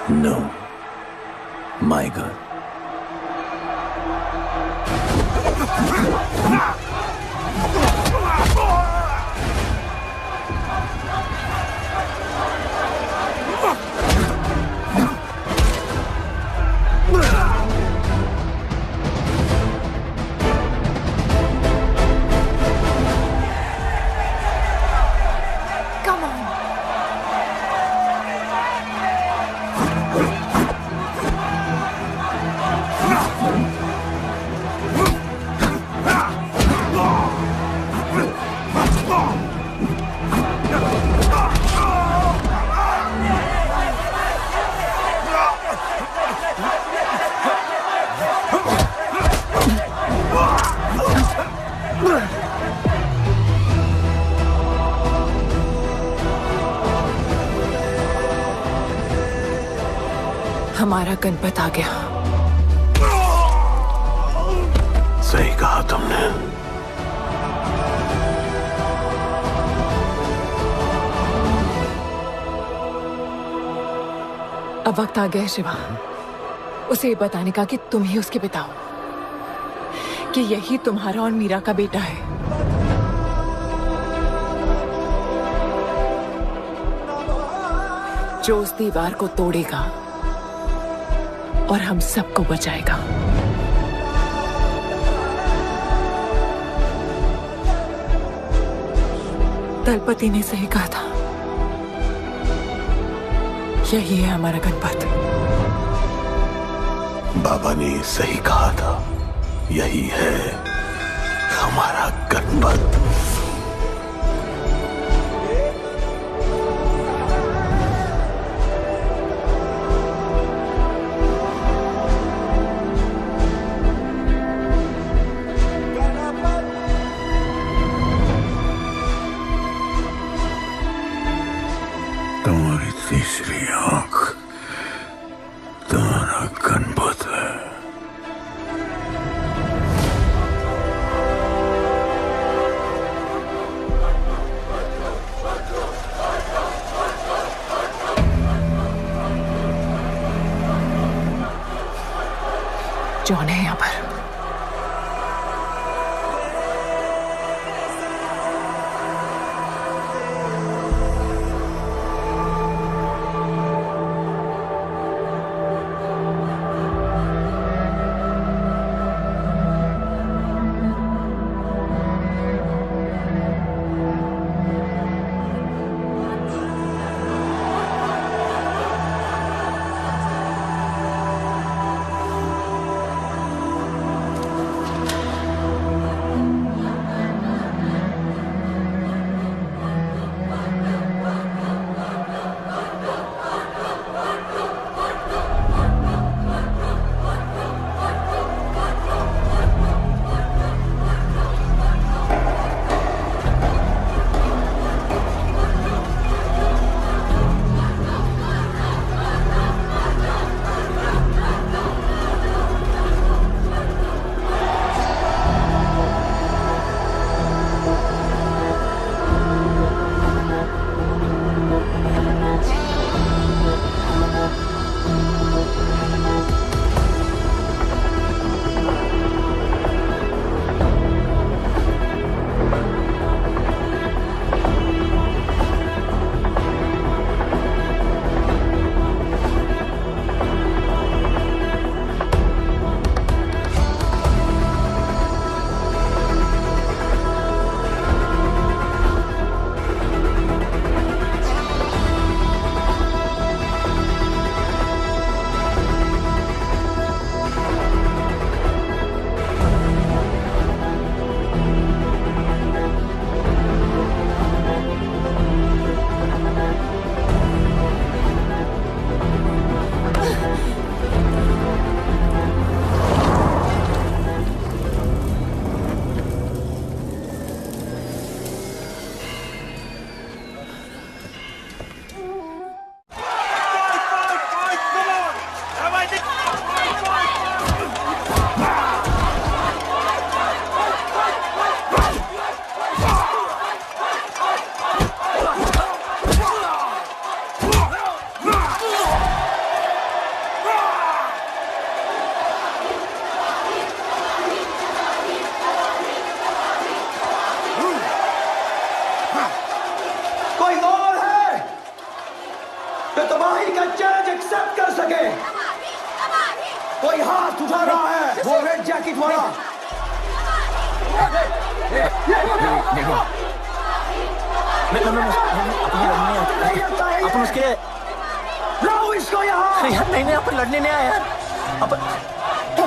No, my God. Come on. हमारा गणपत आ गया। सही कहा तुमने। अब वक्त आ गया है शिवा, उसे ये बताने का कि तुम ही उसके पिता हो, कि यही तुम्हारा और मीरा का बेटा है। जो उस दीवार को तोड़ेगा और हम सबको बचाएगा। दलपति ने सही कहा था, यही है हमारा गणपत। बाबा ने सही कहा था, यही है हमारा गणपत। तुम्हारी तीसरी आंख तुम्हारा गणपत है। आ रहा है, वो रेड जैकेट वाला। देखो अपन उसके लाओ इसको यहाँ। यार नहीं अपन लड़ने नहीं आया यार। अपन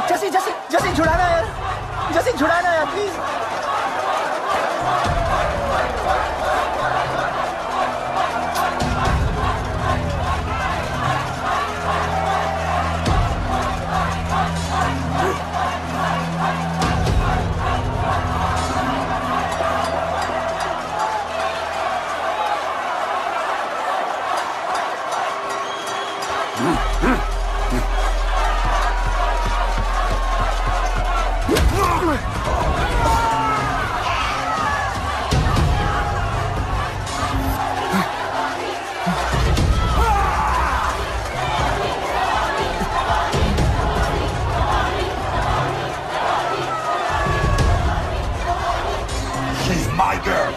जैसे जैसे जैसे छुड़ाना यार, जैसे छुड़ाना यार प्लीज। She's my girl.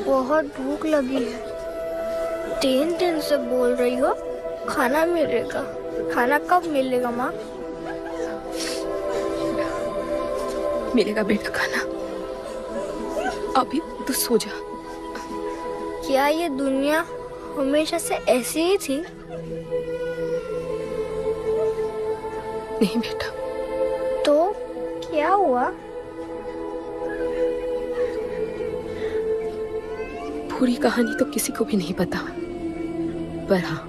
बहुत भूख लगी है। 3 दिन से बोल रही हो खाना मिलेगा। खाना कब मिलेगा माँ? मिलेगा बेटा खाना, अभी तू सो जा। क्या ये दुनिया हमेशा से ऐसी ही थी? नहीं बेटा। तो क्या हुआ? पूरी कहानी तो किसी को भी नहीं पता, पर हाँ,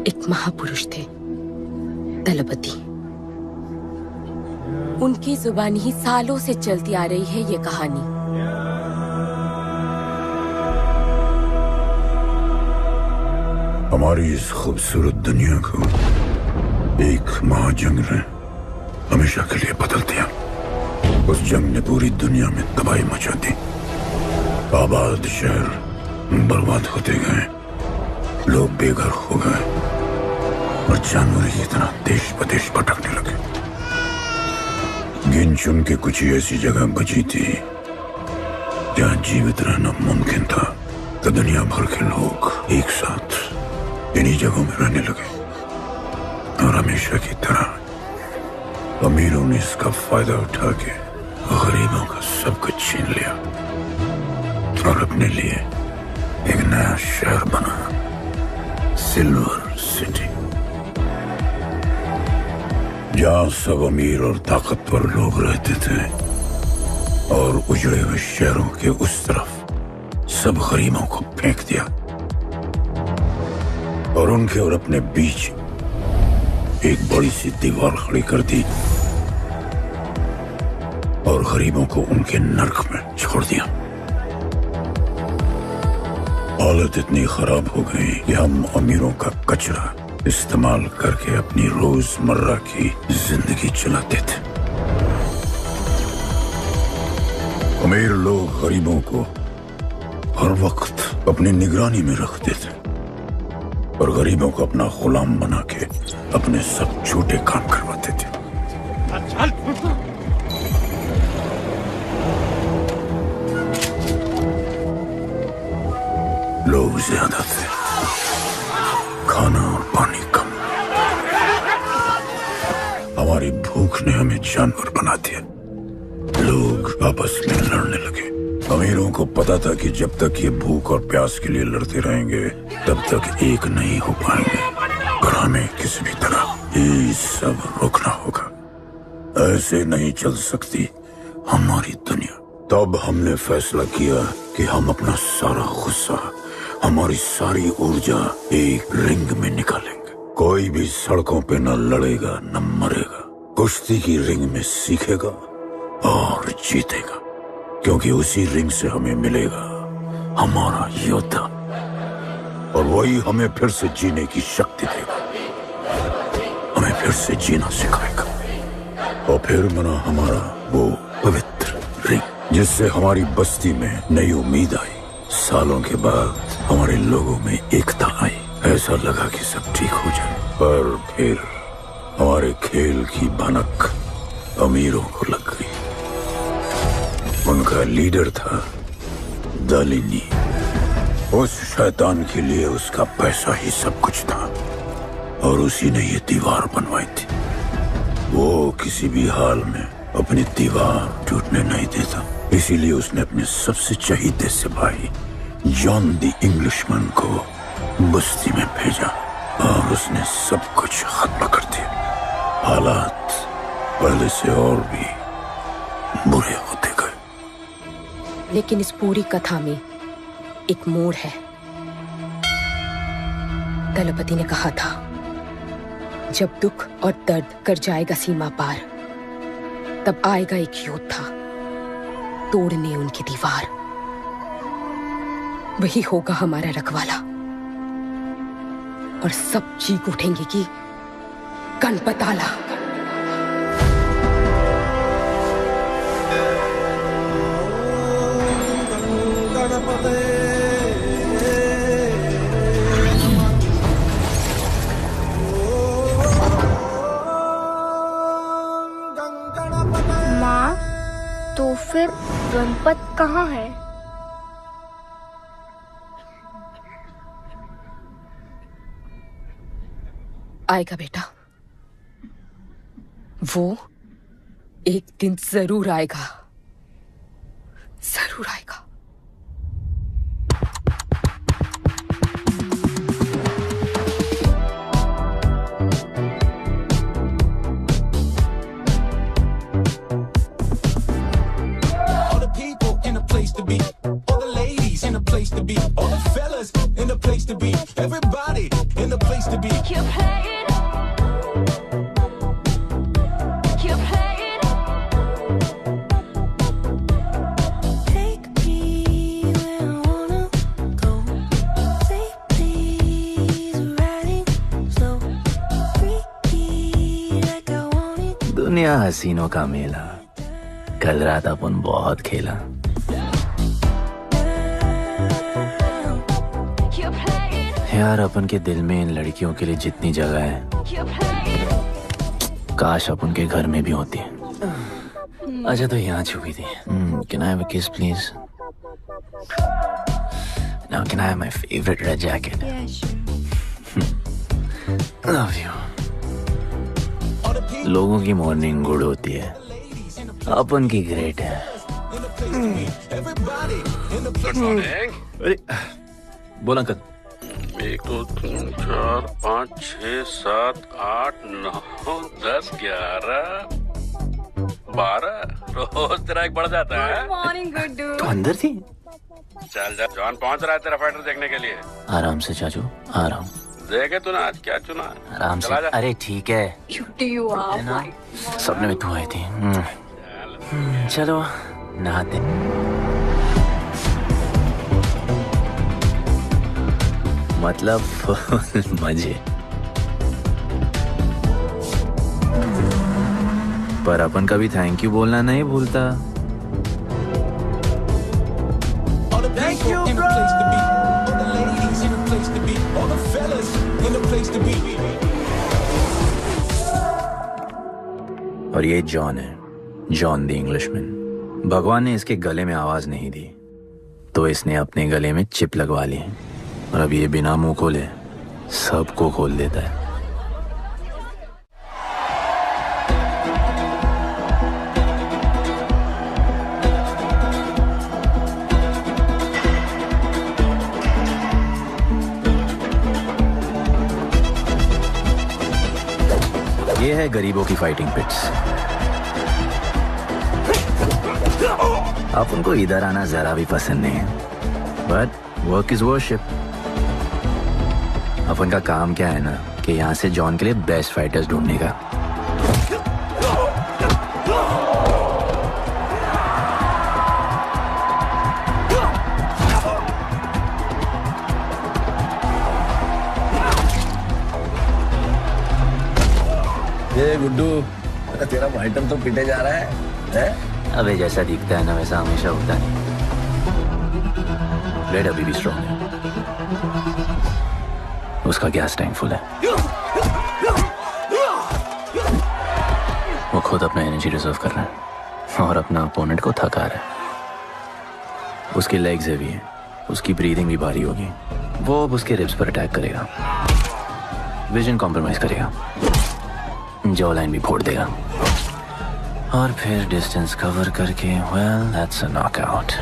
एक महापुरुष थे दलपति। उनकी जुबानी ही सालों से चलती आ रही है ये कहानी। हमारी इस खूबसूरत दुनिया को एक महाजंग ने हमेशा के लिए बदल दिया। उस जंग ने पूरी दुनिया में तबाही मचा दी। आबाद शहर बर्बाद होते गए, लोग बेघर हो गए और जानवर की तरह देश प्रदेश भटकने लगे। गिन चुन के कुछ ही ऐसी जगह बची थी जहां जीवित रहना मुमकिन था, तो दुनिया भर के लोग एक साथ इन्हीं जगहों में रहने लगे और हमेशा की तरह अमीरों ने इसका फायदा उठा के गरीबों का सब कुछ छीन लिया और अपने लिए एक नया शहर बना, सिल्वर सिटी, जहां सब अमीर और ताकतवर लोग रहते थे और उजड़े हुए शहरों के उस तरफ सब गरीबों को फेंक दिया और उनके और अपने बीच एक बड़ी सी दीवार खड़ी कर दी और गरीबों को उनके नर्क में छोड़ दिया। हालत इतनी खराब हो गई कि हम अमीरों का कचरा इस्तेमाल करके अपनी रोजमर्रा की जिंदगी चलाते थे। अमीर लोग गरीबों को हर वक्त अपनी निगरानी में रखते थे और गरीबों को अपना गुलाम बना के अपने सब झूठे काम करवाते थे। लोग ज्यादा थे, खाना और पानी कम। हमारी भूख ने हमें जानवर बना दिया। लोग आपस में लड़ने लगे। अमीरों को पता था कि जब तक ये भूख और प्यास के लिए लड़ते रहेंगे तब तक एक नहीं हो पाएंगे, पर हमें किसी भी तरह ये सब रोकना होगा। ऐसे नहीं चल सकती हमारी दुनिया। तब हमने फैसला किया कि हम अपना सारा गुस्सा, हमारी सारी ऊर्जा एक रिंग में निकालेंगे। कोई भी सड़कों पे न लड़ेगा न मरेगा, कुश्ती की रिंग में सीखेगा और जीतेगा, क्योंकि उसी रिंग से हमें मिलेगा हमारा योद्धा, और वही हमें फिर से जीने की शक्ति देगा, हमें फिर से जीना सिखाएगा। और फिर बना हमारा वो पवित्र रिंग, जिससे हमारी बस्ती में नई उम्मीद आई। सालों के बाद हमारे लोगों में एकता आई। ऐसा लगा कि सब ठीक हो जाए, पर फिर हमारे खेल की भनक अमीरों को लग गई। उनका लीडर था दालिनी। उस शैतान के लिए उसका पैसा ही सब कुछ था, और उसी ने ये दीवार बनवाई थी। वो किसी भी हाल में अपनी दीवार टूटने नहीं देता, इसीलिए उसने अपने सबसे चहीते सिपाही जॉन द इंग्लिशमैन को बस्ती में भेजा, और उसने सब कुछ खत्म कर दिया। हालात पहले से और भी बुरे होते गए। लेकिन इस पूरी कथा में एक मोड़ है। दलपति ने कहा था, जब दुख और दर्द कर जाएगा सीमा पार, तब आएगा एक योद्धा तोड़ने उनकी दीवार। वही होगा हमारा रखवाला, और सब चीख उठेंगे कि गणपताला। माँ, तो फिर गणपत कहाँ है? आएगा बेटा, वो एक दिन जरूर आएगा, जरूर आएगा। All the people in a place to be, all the ladies in a place to be, all the fellas in a place to be, everybody in a place to be. Keep playing. दुनिया हसीनों का मेला, कल रात अपन बहुत खेला। यार, अपन के दिल में इन लड़कियों के लिए जितनी जगह है, काश अपन के घर में भी होती है। अच्छा, तो यहाँ छुपी थी। Can I have a kiss, please? Now can I have my favorite red jacket? Yeah, sure. Love you. लोगों की मॉर्निंग गुड होती है, अपन की ग्रेट है। अरे बोल अंकल। 1 2 3 4 5 6 7 8 9 10 11 12 रोज तेरा एक बढ़ जाता है। तो अंदर थी। चल जा, जॉन पहुंच रहा है तेरा फाइटर देखने के लिए। आराम से चाचू, आराम। देखे तूने आज क्या चुना? आराम से। अरे ठीक है, सपने में तू आई थी। चलो नहाते। मतलब मजे। पर अपन कभी थैंक यू बोलना नहीं भूलता। All the people in a place to be, all the ladies in a place to be, all the fellas और ये जॉन है, जॉन द इंग्लिशमैन। भगवान ने इसके गले में आवाज नहीं दी तो इसने अपने गले में चिप लगवा ली और अब ये बिना मुंह खोले सबको खोल देता है। ये है गरीबों की फाइटिंग पिट्स। आप उनको इधर आना जरा भी पसंद नहीं है, बट वर्क इज वर्शिप। अपन का काम क्या है ना कि यहाँ से जॉन के लिए बेस्ट फाइटर्स ढूंढने का। ये गुड्डू, तेरा आइटम तो पिटे जा रहा है? अबे जैसा दिखता है ना वैसा हमेशा होता नहीं। रेड अभी भी स्ट्रॉन्ग है, उसका गैस टैंक फुल है। वो खुद अपना एनर्जी रिजर्व कर रहा है और अपना अपोनेंट को थका रहा है। उसकी लेग्स हेवी है, उसकी ब्रीदिंग भी भारी होगी। वो अब उसके रिब्स पर अटैक करेगा, विजन कॉम्प्रोमाइज करेगा, जॉ लाइन भी फोड़ देगा और फिर डिस्टेंस कवर करके वेल दैट्स अ नॉकआउट।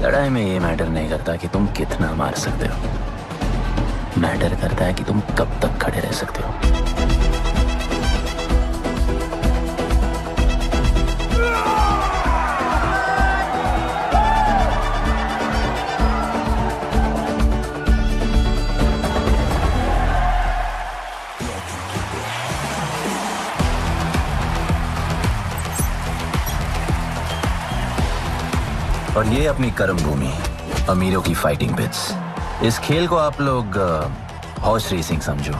लड़ाई में ये मैटर नहीं करता कि तुम कितना मार सकते हो, मैटर करता है कि तुम कब तक खड़े रह सकते हो। और ये अपनी कर्म भूमि, अमीरों की फाइटिंग पिट्स। इस खेल को आप लोग हॉर्स रेसिंग समझो।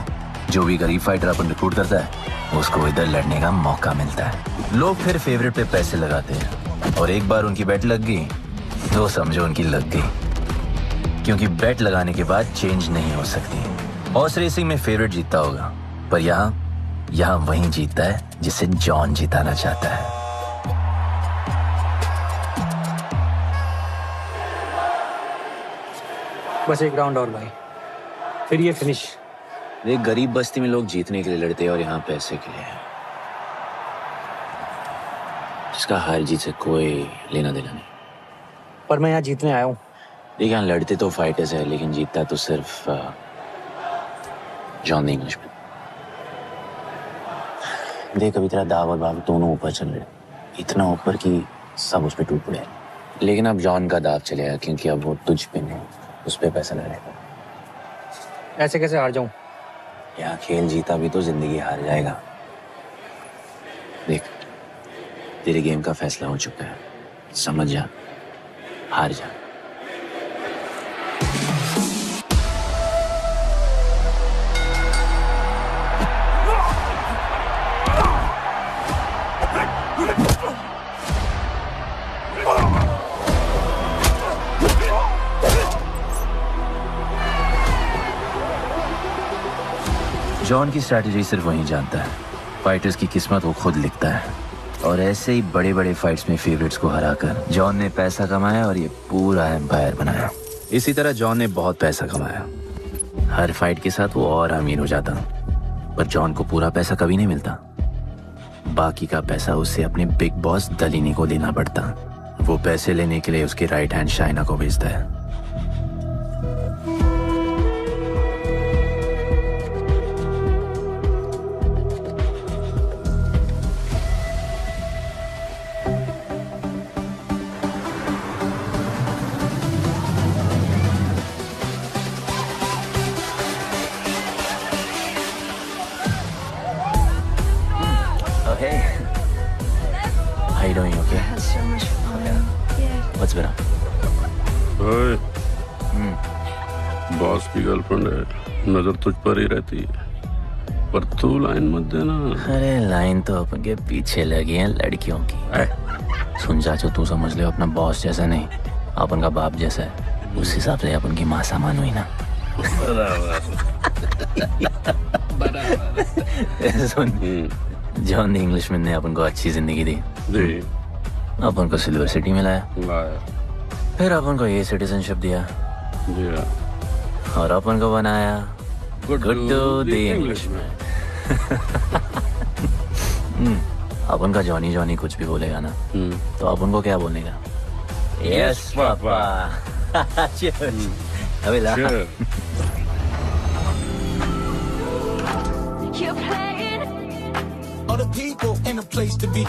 जो भी गरीब फाइटर अपन रिक्रूट करता है उसको इधर लड़ने का मौका मिलता है। लोग फिर फेवरेट पे पैसे लगाते हैं और एक बार उनकी बेट लग गई तो समझो उनकी लग गई, क्योंकि बेट लगाने के बाद चेंज नहीं हो सकती। हॉर्स रेसिंग में फेवरेट जीतता होगा, पर यहाँ वही जीतता है जिसे जॉन जिताना चाहता है। बस एक राउंड और भाई, फिर ये फिनिश। एक गरीब बस्ती में लोग जीतने के लिए लड़ते हैं और यहाँ पैसे के लिए, जिसका हार जीत से कोई लेना देना नहीं। पर मैं यहाँ जीतने आया हूँ। देखिए यहाँ लड़ते तो फाइटर्स है, लेकिन जीतता तो सिर्फ जॉन द इंग्लिशमैन। देख अभी तेरा दाव और बाव दोनों ऊपर चल रहे, इतना ऊपर कि सब उस पर टूट पड़े। लेकिन अब जॉन का दाव चलेगा क्योंकि अब वो तुझ पे नहीं, उस पे पैसा लड़ेगा। ऐसे कैसे हार जाऊं? यहाँ खेल जीता भी तो जिंदगी हार जाएगा। देख तेरे गेम का फैसला हो चुका है, समझ जा, हार जा। जॉन की स्ट्रैटेजी सिर्फ वही जानता है, फाइटर्स की किस्मत वो खुद लिखता है। और ऐसे ही बड़े बड़े फाइट्स में फेवरेट्स को हराकर जॉन ने पैसा कमाया और ये पूरा एम्पायर बनाया। इसी तरह जॉन ने बहुत पैसा कमाया, हर फाइट के साथ वो और अमीर हो जाता, पर जॉन को पूरा पैसा कभी नहीं मिलता। बाकी का पैसा उसे अपने बिग बॉस दलीनी को देना पड़ता। वो पैसे लेने के लिए उसके राइट हैंड शाइना को भेजता है। Hey, how you doing? You okay? Had so much fun. Yeah. What's been up? ओए, बॉस की गर्लफ्रेंड है, नजर तुझ पर ही रहती है, पर तू लाइन मत देना। अरे लाइन तो अपन के पीछे लगी है लड़कियों की। सुन चाचो, तू समझ ले अपना बॉस जैसा नहीं, अपन का बाप जैसा है। उस हिसाब से अपन की माँ सामान हुई ना। सुन, जॉन द इंग्लिशमैन ने अपन को अच्छी जिंदगी दी, अपन को सिल्वर सिटी में लाया, फिर अपन को ये सिटीजनशिप दिया, और अपन को बनाया गुड्डू द इंग्लिशमैन। अपन का जॉनी जॉनी कुछ भी बोलेगा ना, तो अपन को क्या बोलने का? Yes papa. अबे ला। All the people in a place to be,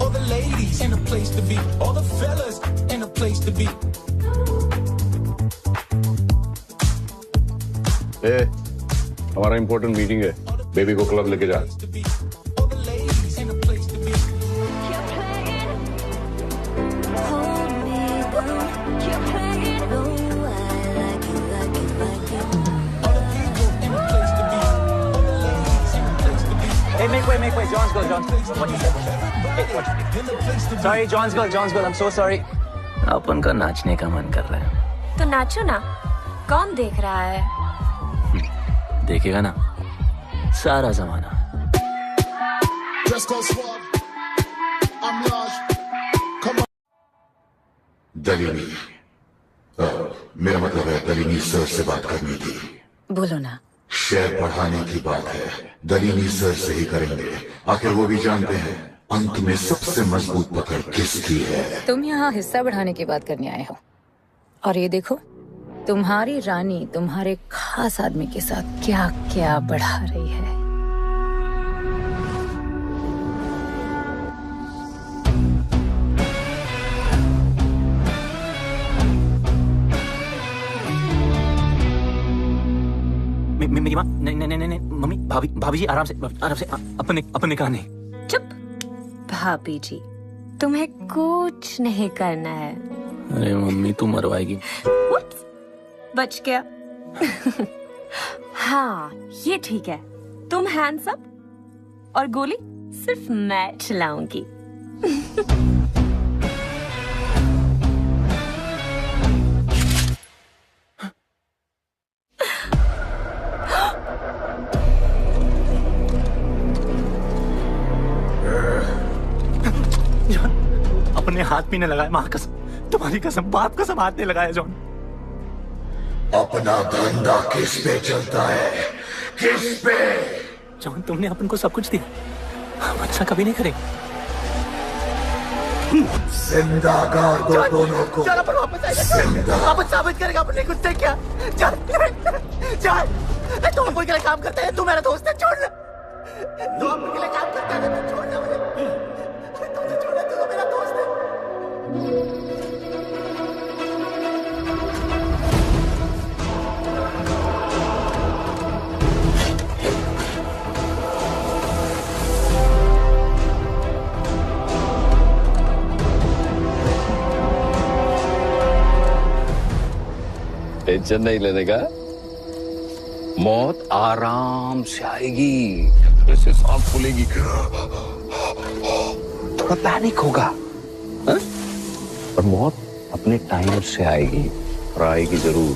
all the ladies in a place to be, all the fellas in a place to be. ए, हमारा इंपॉर्टेंट मीटिंग है, बेबी को क्लब लेके जा। Hey, make way, John's girl. What you say? Hey, what? Sorry, John's girl, I'm so sorry. अपन का नाचने का मन कर रहा है। तो नाचो ना, कौन देख रहा है? देखेगा ना सारा जमाना। दलीनी, मेरा मतलब है दलीनी सर से बात करनी थी। बोलो ना। शेयर बढ़ाने की बात है, दलीनी सर से ही करेंगे। आखिर वो भी जानते हैं अंत में सबसे मजबूत पकड़ किसकी है। तुम यहाँ हिस्सा बढ़ाने की बात करने आए हो, और ये देखो तुम्हारी रानी तुम्हारे खास आदमी के साथ क्या क्या बढ़ा रही है। मेरी माँ, नहीं, मम्मी, भाभी जी आराम से अपने कहा नहीं। चुप। भाभी जी, तुम्हें कुछ नहीं करना है। अरे मम्मी तू मरवाएगी। बच गया। हाँ, ये ठीक है। तुम हैंड्स अप और गोली सिर्फ मैं चलाऊंगी। अपने हाथ भी नहीं लगाया, माँ कसम, तुम्हारी कसम, बाप कसम, हाथ नहीं लगाया जॉन। अपना धंधा किस पे चलता है? किस पे? जॉन, तुमने अपन को सब कुछ दिया, हम अच्छा कभी नहीं करेंगे। जिंदा गाड़ दो दोनों को। चल अपन वापस आएगा, वापस साबित करेगा अपने कुछ से क्या। चल तुम अपन के लिए काम करते हैं, तू मेरा दोस्त है, छोड़ ना। तू अपन के लिए काम करता है, तू छोड़ना मुझे। तुझे छोड़ना, तू तो मेरा दोस्त है। टेंशन नहीं लेने का, मौत आराम से आएगी, ऐसे सांप फूलेगी, थोड़ा पैनिक होगा, पर मौत अपने टाइम से आएगी, और आएगी जरूर।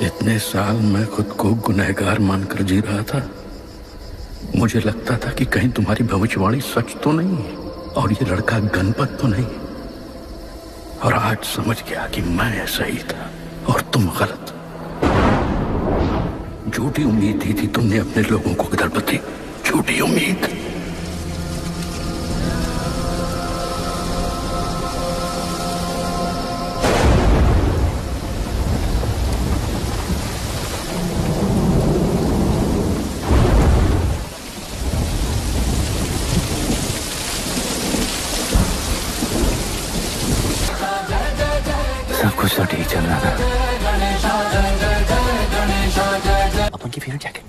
इतने साल मैं खुद को गुनहगार मानकर जी रहा था। मुझे लगता था कि कहीं तुम्हारी भविष्यवाणी सच तो नहीं है, और ये लड़का गणपत तो नहीं। और आज समझ गया कि मैं सही था और तुम गलत। झूठी उम्मीद दी थी तुमने अपने लोगों को दलपति, झूठी उम्मीद। सब कुछ तो ठीक चल रहा था। अपन की फेवरेट जैकेट।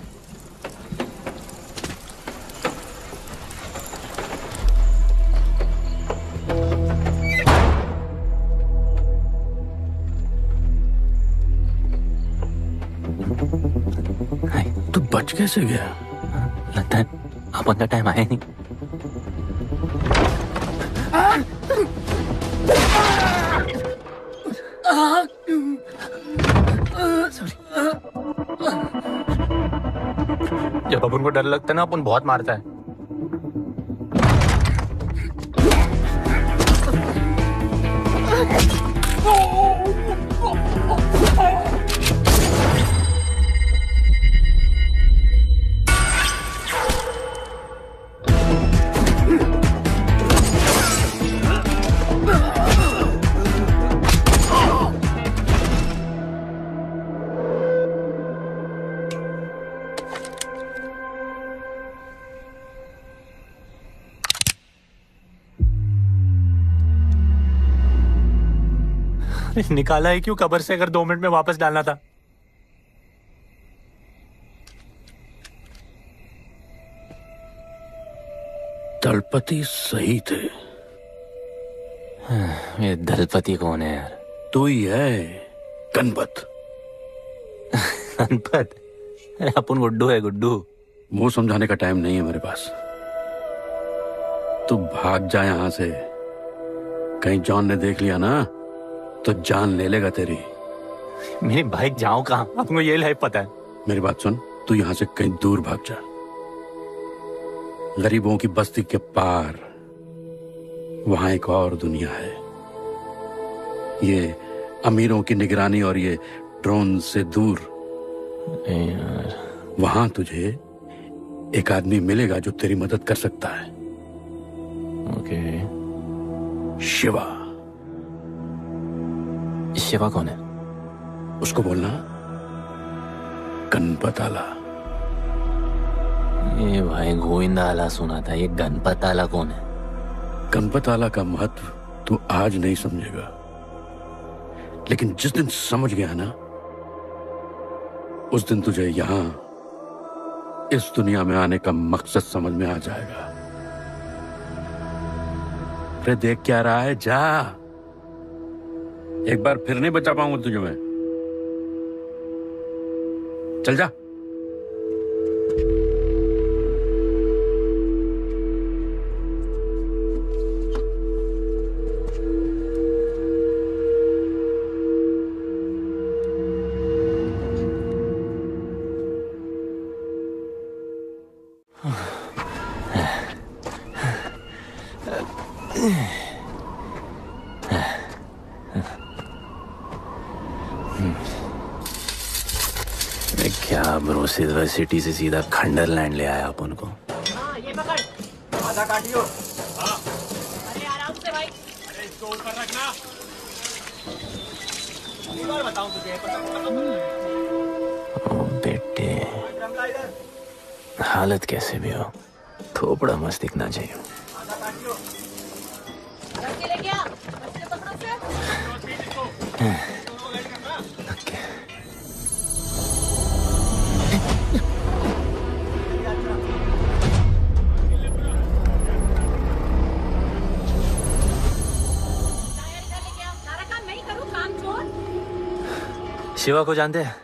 तू बच कैसे गया? लगता है अपन का टाइम आया नहीं। जब अपन को डर लगता है ना अपन बहुत मारता है। निकाला है क्यों कब्र से, अगर 2 मिनट में वापस डालना था। दलपति सही थे। ये दलपति कौन है यार? तू ही है, गणपत। गणपत? अरे अपन गुड्डू है, गुड्डू। वो समझाने का टाइम नहीं है मेरे पास। तू भाग जा यहां से। कहीं जॉन ने देख लिया ना तो जान ले लेगा तेरी। मेरी बाइक जाऊं कहां? आपको ये लाइफ पता है। मेरी बात सुन, तू यहां से कहीं दूर भाग जा। गरीबों की बस्ती के पार वहां एक और दुनिया है। ये अमीरों की निगरानी और ये ड्रोन से दूर। वहां तुझे एक आदमी मिलेगा जो तेरी मदद कर सकता है। ओके। शिवा। शिवा कौन है? उसको बोलना गणपत आला। ये भाई गोविंदा आला सुना था, ये गणपत आला कौन है? गणपत आला का महत्व तू आज नहीं समझेगा, लेकिन जिस दिन समझ गया ना उस दिन तुझे यहां इस दुनिया में आने का मकसद समझ में आ जाएगा। अरे देख क्या रहा है, जा। एक बार फिर नहीं बचा पाऊंगा तुझे मैं। चल जा। क्या ब्रो, सिल्वर सिटी से सीधा खंडरलैंड ले आया अपन को। ये पकड़, आधा काटियो। हाँ। अरे आराम से भाई। अरे इसको ऊपर रखना। एक बार बताऊं तुझे। ओ बेटे, हालत कैसे भी हो, थोपड़ा मस्त दिखना चाहिए। आधा काटियो। रख ले क्या? बच्चे पकड़ो से। शिवा को जानते हैं?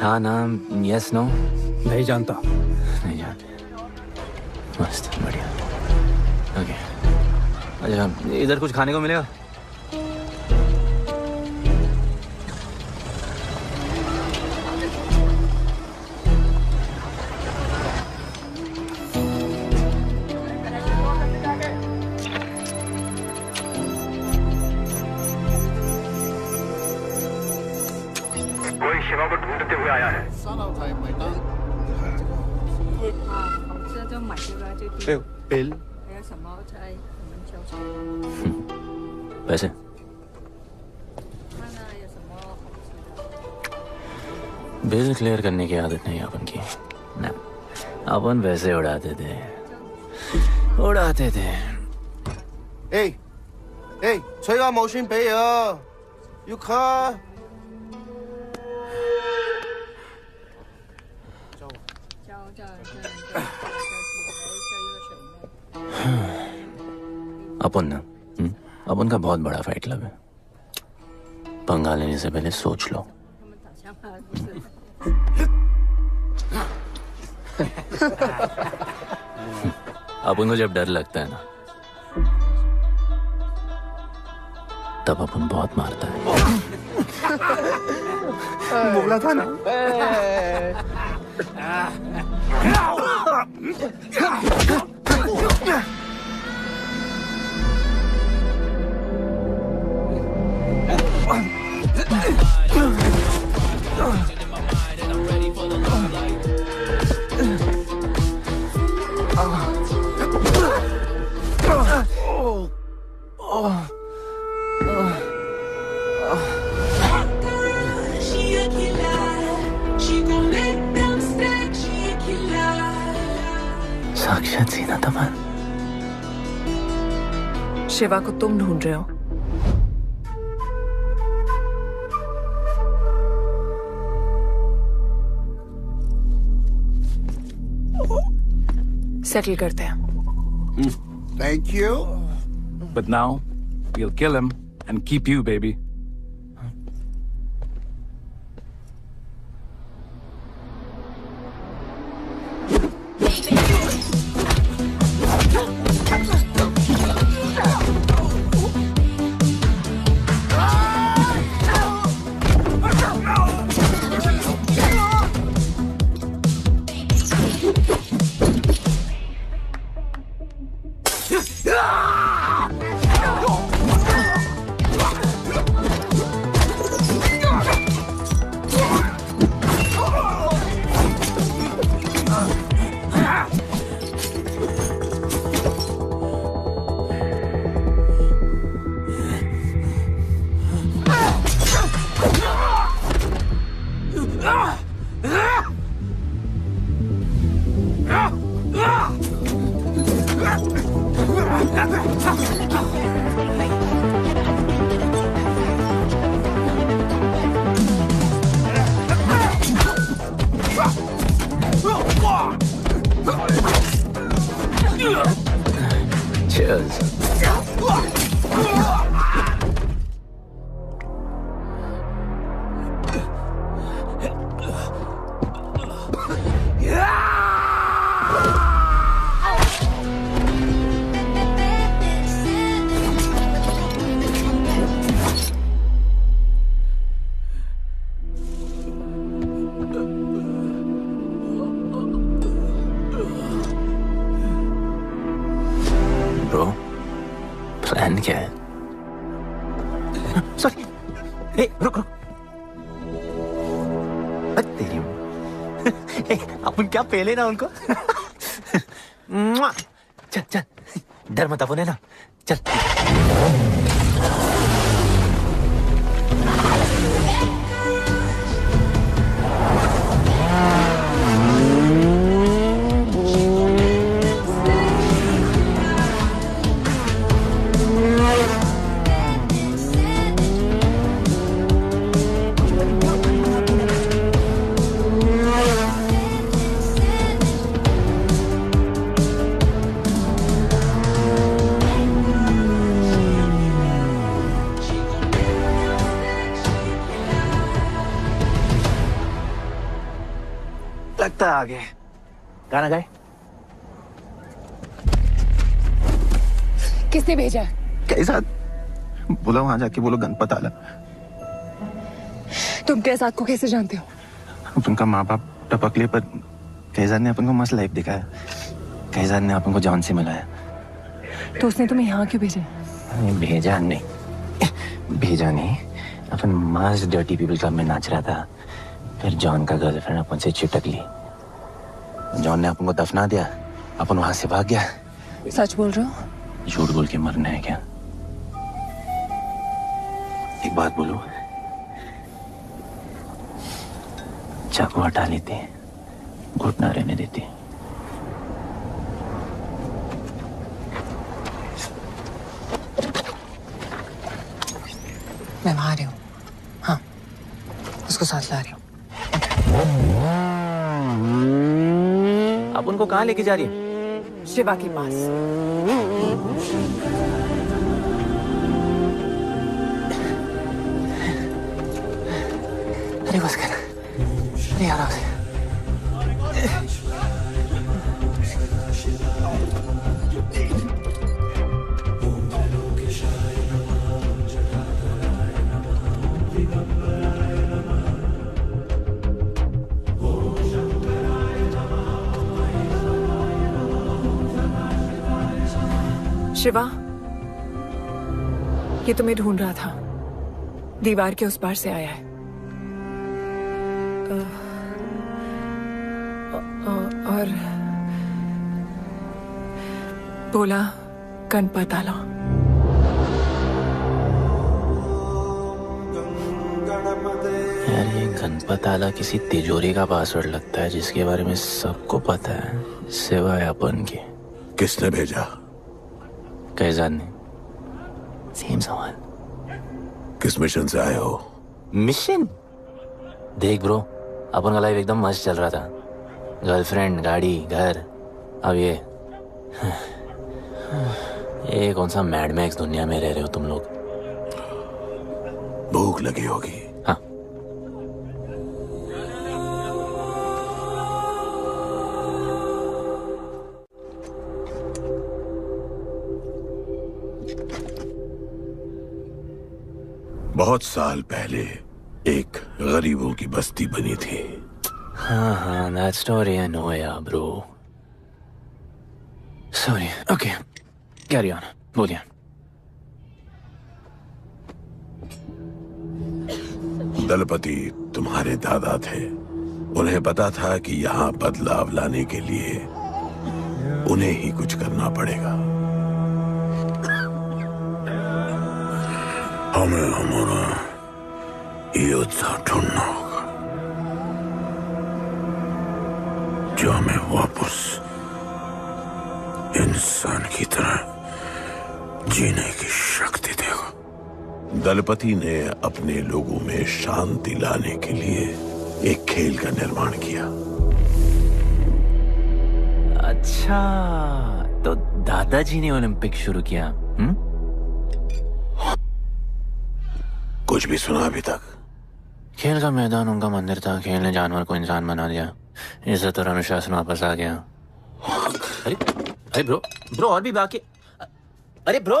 हाँ नाम, यस नो? नहीं जानता। नहीं जानते। मस्त, बढ़िया। ओके। अच्छा, इधर कुछ खाने को मिलेगा? शिवा को ढूंढते हुए आया है। बिल। पैसे? बिल क्लियर करने की आदत नहीं अपन की ना। अपन पैसे उड़ाते थे।催我冇算俾啊，要卡。 अपन ना, अपन का बहुत बड़ा फाइट क्लब है। पंगा लेने से पहले सोच लो। अपन को जब डर लगता है ना तब अपन बहुत मारता है। बोला था ना। साक्षात सीना तमन। शिवा को तुम ढूंढ रहे हो? सेटल करते हैं। Thank you. But now, we'll kill him and keep you, baby. Cheers. Bro, plan क्या है? सॉरी। रुक रुक। तेरी अपन क्या पहले ना उनको। चल चल, डर मत अपन है ना। चल। लगता आ गए। गाना गाए? किसने भेजा? कैसा? बोला वहां जाके बोलो गणपत आला। तुम कैसाद को कैसे जानते हो? उनका माँ बाप टपकले पर कैसाद ने अपन को मस्त लाइफ दिखाया। कैसाद ने अपन को जॉन से मिलाया। तो उसने तुम्हें यहाँ क्यों भेजा? भेजा नहीं, भेजा नहीं। अपन मस्त डर्टी पीपल क्लब में नाच रहा था। फिर जॉन का गर्लफ्रेंड अपन से चिपक ली। जॉन ने अपन को दफना दिया। अपन वहां से भाग गया। सच बोल रहे हो? झूठ बोल के मरना है क्या? एक बात बोलूं, चाकू हटा लेते, घुटना रहने देते। मैं वहां आ रही हूँ। हाँ, उसको साथ ला रही हूँ। आप उनको कहाँ लेके जा रही है? शिवा के पास। अरे बस कर, अरे आराम से। शिवा, ये तुम्हें ढूंढ रहा था। दीवार के उस पार से आया है। और बोला गणपत आला। यार ये गणपत आला किसी तिजोरी का पासवर्ड लगता है जिसके बारे में सबको पता है सिवाय अपन के। किसने भेजा? कैजान ने। सेम सवाल। किस मिशन से आए हो? मिशन? देख ब्रो, अपन का लाइफ एकदम मस्त चल रहा था। गर्लफ्रेंड, गाड़ी, घर। अब ये कौन सा मैड मैक्स दुनिया में रह रहे हो तुम लोग। भूख लगी होगी। हाँ। बहुत साल पहले एक गरीबों की बस्ती बनी थी। हाँ, that story I know, yeah, bro. Sorry. Okay, carry on. बोलिए। दलपति तुम्हारे दादा थे। उन्हें पता था कि यहाँ बदलाव लाने के लिए उन्हें ही कुछ करना पड़ेगा। हमें हमारा योद्धा ढूंढना होगा जो हमें वापस इंसान की तरह जीने की शक्ति देगा। दलपति ने अपने लोगों में शांति लाने के लिए एक खेल का निर्माण किया। अच्छा, तो दादाजी ने ओलंपिक शुरू किया। कुछ भी सुना अभी तक? खेल का मैदान उनका मंदिर था। खेल ने जानवर को इंसान बना दिया। इज्जत और अनुशासन वापस आ गया। अरे ब्रो और भी बाकी। अरे ब्रो,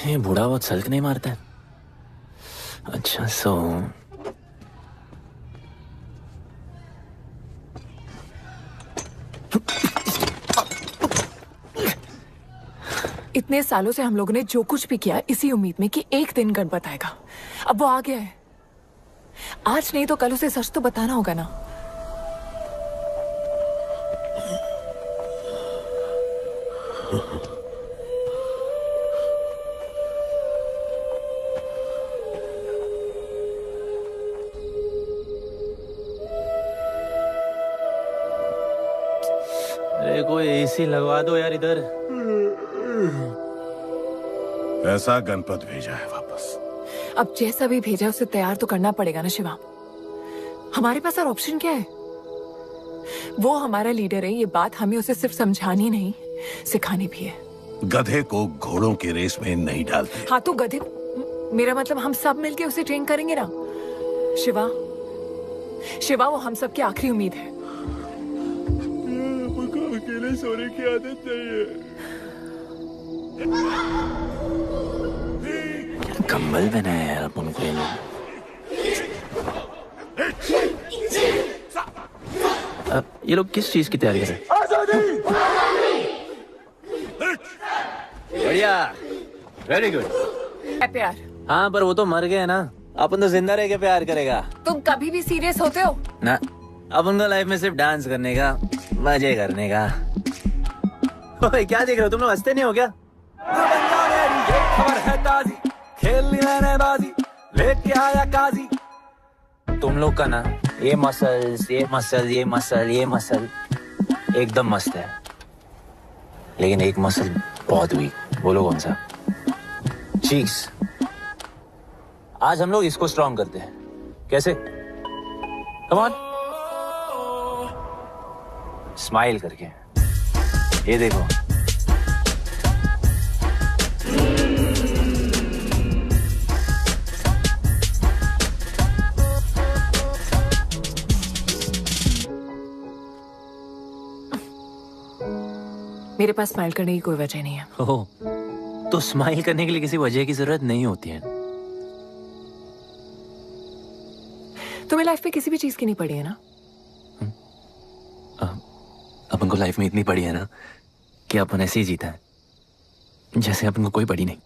ये बूढ़ा बहुत सल्क नहीं मारता है। अच्छा सो इतने सालों से हम लोगों ने जो कुछ भी किया इसी उम्मीद में कि एक दिन गणपत आएगा। अब वो आ गया है। आज नहीं तो कल उसे सच तो बताना होगा ना। अरे कोई एसी लगवा दो यार इधर। ऐसा गणपत भेजा है वापस। अब जैसा भी भेजा उसे तैयार तो करना पड़ेगा ना शिवा। हमारे पास और ऑप्शन क्या है? वो हमारा लीडर है। ये बात हमें उसे सिर्फ समझानी नहीं सिखानी भी है। गधे को घोड़ों की रेस में नहीं डालते। हाँ तो गधे, मेरा मतलब हम सब मिलके उसे ट्रेन करेंगे ना। शिवा वो हम सब की आखिरी उम्मीद है। मुझको अकेले सोने की आदत नहीं है। कंबल बनाया यार अपन को ये लोग। ये लोग किस चीज की तैयारी कर रहे हैं? बढ़िया, वेरी गुड। प्यार? हाँ पर वो तो मर गए ना। अपन तो जिंदा रह के प्यार करेगा। तुम कभी भी सीरियस होते हो ना? अपन को लाइफ में सिर्फ डांस करने का, मजे करने का। ओए क्या देख रहे हो तुम लोग? हंसते नहीं हो क्या? खबर है ताजी, खेलनी मैंने बाजी, लेके आया काजी। तुम लोग का ना ये मसल एकदम मस्त है, लेकिन एक मसल बहुत वीक। बोलो कौन सा? चीक्स। आज हम लोग इसको स्ट्रॉन्ग करते हैं। कैसे? कम ऑन, स्माइल करके। ये देखो, मेरे पास स्माइल करने की कोई वजह नहीं है। ओह, तो स्माइल करने के लिए किसी वजह की जरूरत नहीं होती है। तुम्हें लाइफ में किसी भी चीज की नहीं पड़ी है ना? अपन को लाइफ में इतनी पड़ी है ना कि अपन ऐसे ही जीता है। जैसे अपन को कोई पड़ी नहीं।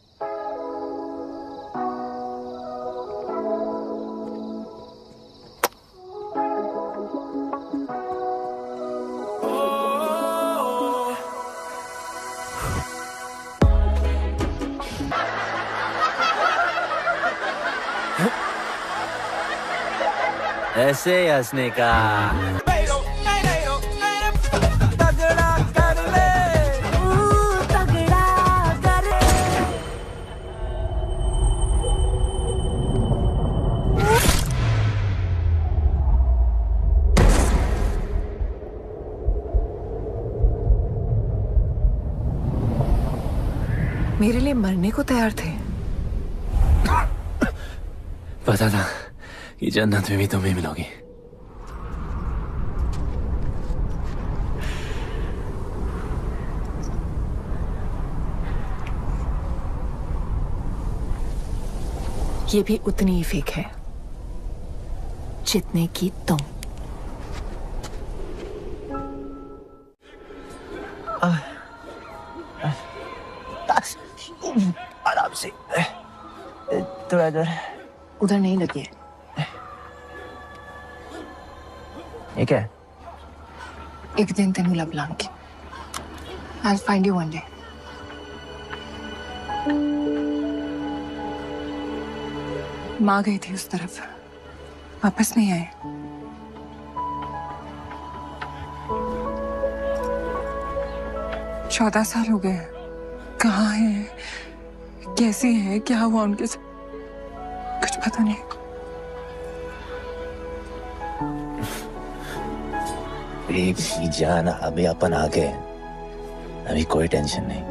ऐसे हंसने का। मेरे लिए मरने को तैयार थे। पता था कि जन्नत में भी तुम्हें मिलोगी। ये भी उतनी ही फेक है जितने की तुम। आराम से, थोड़ा इधर। उधर नहीं लगी है। ये क्या है? एक दिन तेनू लब Langi. I'll find you one day. माँ गई थी उस तरफ, वापस नहीं आए। चौदह साल हो गए। कहाँ हैं, कैसे हैं, क्या हुआ उनके साथ, कुछ पता नहीं। बेबी जान, अभी अपन आ गए, अभी कोई टेंशन नहीं,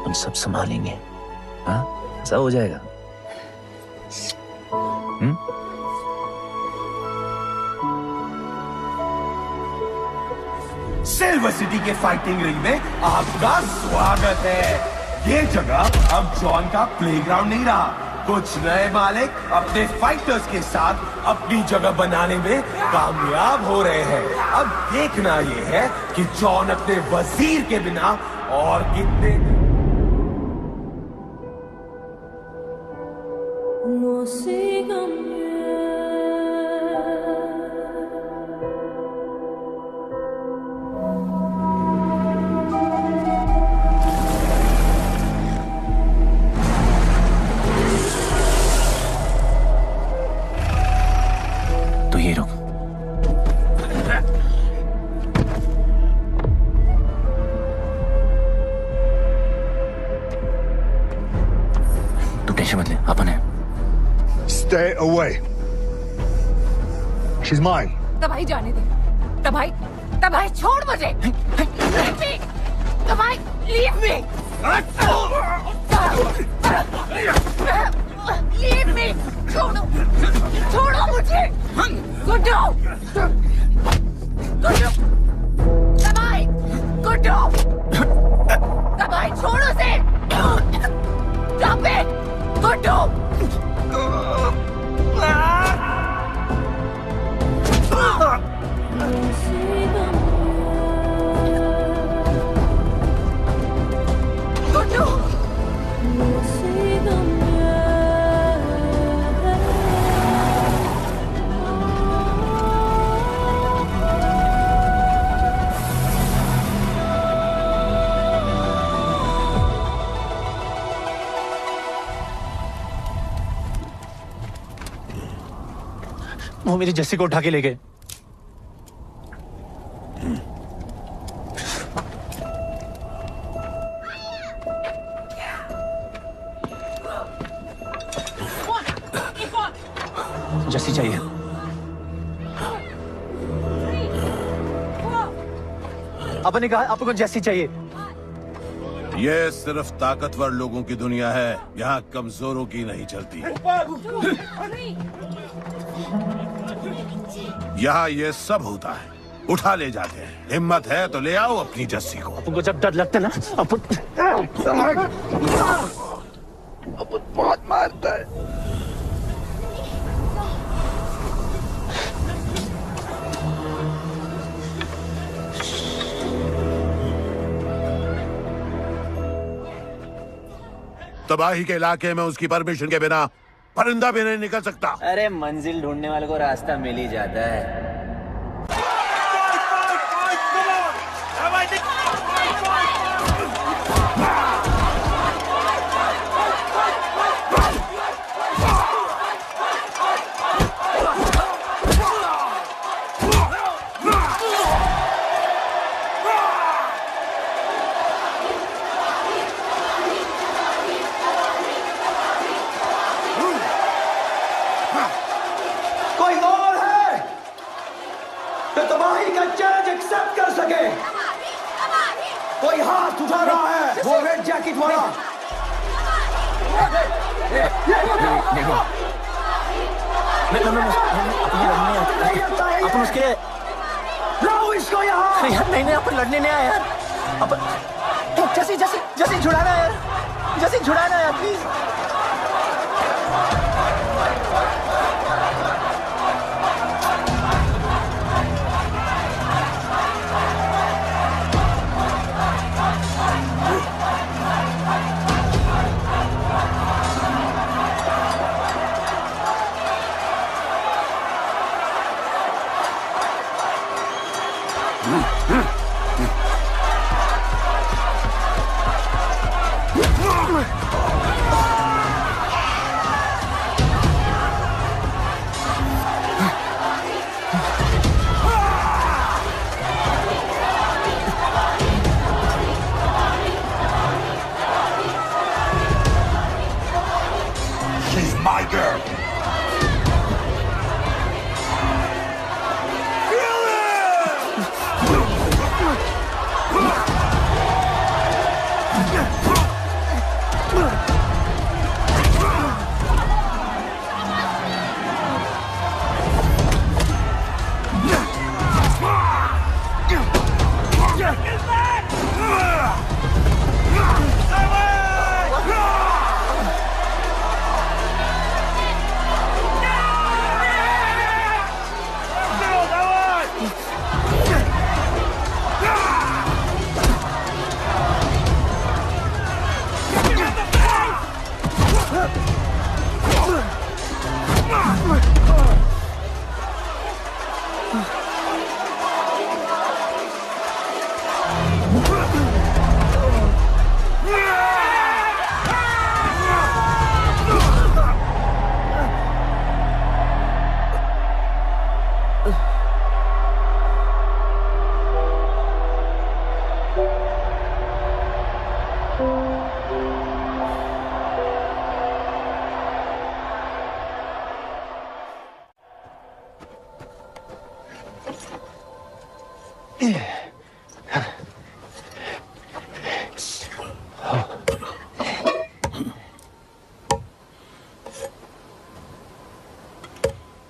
अपन सब संभालेंगे। हाँ, सब हो जाएगा। सिल्वर सिटी के फाइटिंग रिंग में आपका स्वागत है। ये जगह अब जॉन का प्लेग्राउंड नहीं रहा। कुछ नए मालिक अपने फाइटर्स के साथ अपनी जगह बनाने में कामयाब हो रहे हैं। अब देखना ये है कि जॉन अपने वजीर के बिना और कितने Stay away. She's mine. तबाही जाने दे। तबाही, तबाही छोड़ मुझे। Leave me. तबाही, leave me. Leave me. छोड़ो, छोड़ो मुझे। गुड्डू, गुड्डू, तबाही, गुड्डू, तबाही छोड़ो से। Stop it, Guddu. वो मेरी जस्सी को उठा के ले गए। जस्सी चाहिए। अपन ने कहा आपको जस्सी चाहिए। ये सिर्फ ताकतवर लोगों की दुनिया है, यहाँ कमजोरों की नहीं चलती। यहाँ ये सब होता है, उठा ले जाते हैं। हिम्मत है तो ले आओ अपनी जस्सी को। अपन को जब डर लगता है ना, अपन बहुत मारता है। तबाही के इलाके में उसकी परमिशन के बिना परिंदा भी नहीं निकल सकता। अरे मंजिल ढूंढने वाले को रास्ता मिल ही जाता है। कोई और है तो तबाही का चैलेंज एक्सेप्ट कर सके? कोई हाथ उठा रहा है? वो रेड जैकेट वाला। अपन उसके लाओ इसको यहाँ। यार नहीं अपन लड़ने नहीं आया यार। अपन जैसे छुड़ाना यार, जैसे छुड़ाना यार प्लीज। She's my girl.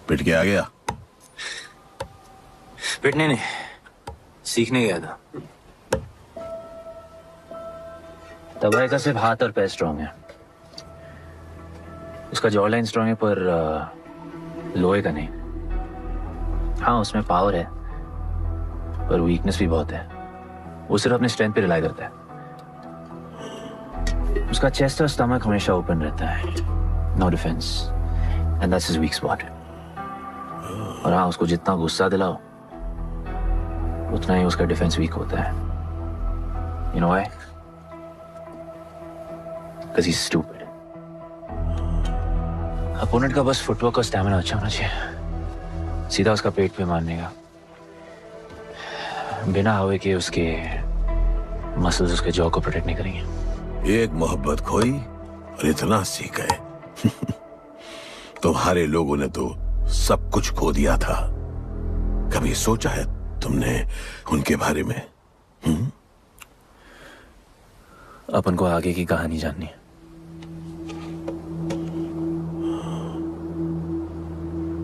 पिट के आ गया? पिटने नहीं, सीखने गया था। तबाही का सिर्फ हाथ और पैर स्ट्रांग है, उसका जॉ लाइन स्ट्रांग है पर लोहे का नहीं। हाँ उसमें पावर है पर वीकनेस भी बहुत है। वो सिर्फ अपने स्ट्रेंथ पे रिलाई करता है। उसका चेस्ट और स्टमक हमेशा ओपन रहता है, no defence, and that's his weak spot. और हाँ उसको जितना गुस्सा दिलाओ उतना ही उसका डिफेंस वीक होता है। You know why? Because he's stupid. Opponent का बस फुटवर्क और स्टैमिना अच्छा होना चाहिए, सीधा उसका पेट पे मारने का, बिना हवा के उसके मसल्स उसके जॉ को प्रोटेक्ट नहीं करेंगे। एक मोहब्बत खोई और इतना सीख गए। तुम्हारे लोगों ने तो सब कुछ खो दिया था। कभी सोचा है तुमने उनके बारे में? अपन को आगे की कहानी जाननी है।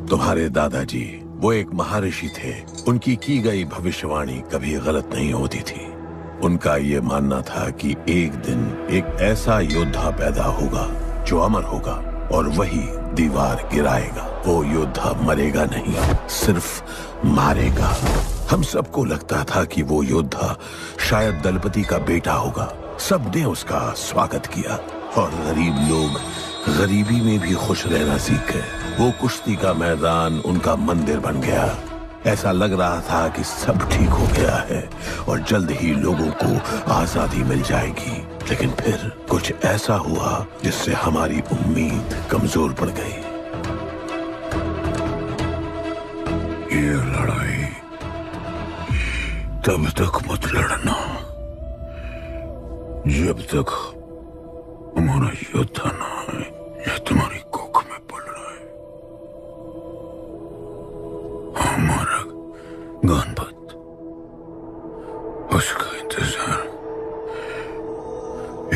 तुम्हारे दादाजी वो एक महर्षि थे। उनकी की गई भविष्यवाणी कभी गलत नहीं होती थी। उनका ये मानना था कि एक दिन एक ऐसा योद्धा पैदा होगा जो अमर होगा और वही दीवार गिराएगा। वो योद्धा मरेगा नहीं, सिर्फ मारेगा। हम सबको लगता था कि वो योद्धा शायद दलपति का बेटा होगा। सबने उसका स्वागत किया, और गरीब लोग गरीबी में भी खुश रहना सीख गए। वो कुश्ती का मैदान उनका मंदिर बन गया। ऐसा लग रहा था कि सब ठीक हो गया है और जल्द ही लोगों को आजादी मिल जाएगी। लेकिन फिर कुछ ऐसा हुआ जिससे हमारी उम्मीद कमजोर पड़ गई। ये लड़ाई तब तक मत लड़ना जब तक हमारा योद्धा ना है या तुम्हारी कोख में पड़ रहा है। हमारा गणपत, उसका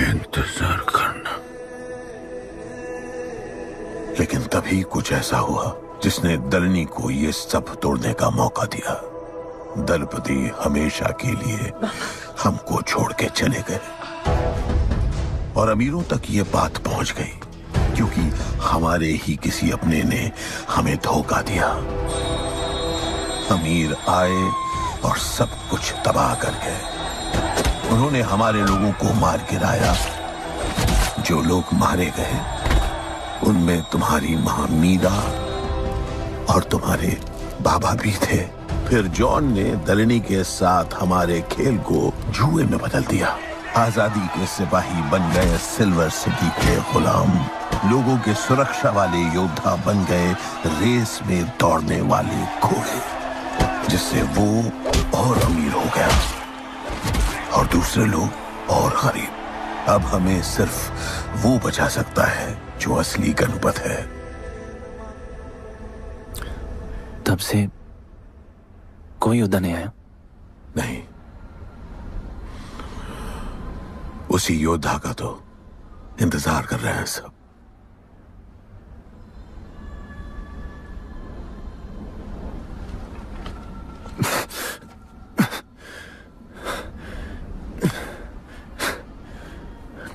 इंतजार करना। लेकिन तभी कुछ ऐसा हुआ जिसने दलनी को ये सब तोड़ने का मौका दिया। दलपति हमेशा के लिए हमको छोड़ के चले गए और अमीरों तक ये बात पहुंच गई क्योंकि हमारे ही किसी अपने ने हमें धोखा दिया। अमीर आए और सब कुछ तबाह कर गए। उन्होंने हमारे लोगों को मार गिराया। जो लोग मारे गए उनमें तुम्हारी मां मीरा और तुम्हारे बाबा भी थे। फिर जॉन ने दलनी के साथ हमारे खेल को जुए में बदल दिया। आजादी के सिपाही बन गए सिल्वर सिटी के गुलाम। लोगों के सुरक्षा वाले योद्धा बन गए रेस में दौड़ने वाले घोड़े, जिससे वो और अमीर हो गया और दूसरे लोग और गरीब। अब हमें सिर्फ वो बचा सकता है जो असली गणपत है। तब से कोई योद्धा नहीं आया? नहीं, उसी योद्धा का तो इंतजार कर रहे हैं सब।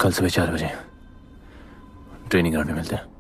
कल सुबह 4 बजे ट्रेनिंग ग्राउंड में मिलते हैं।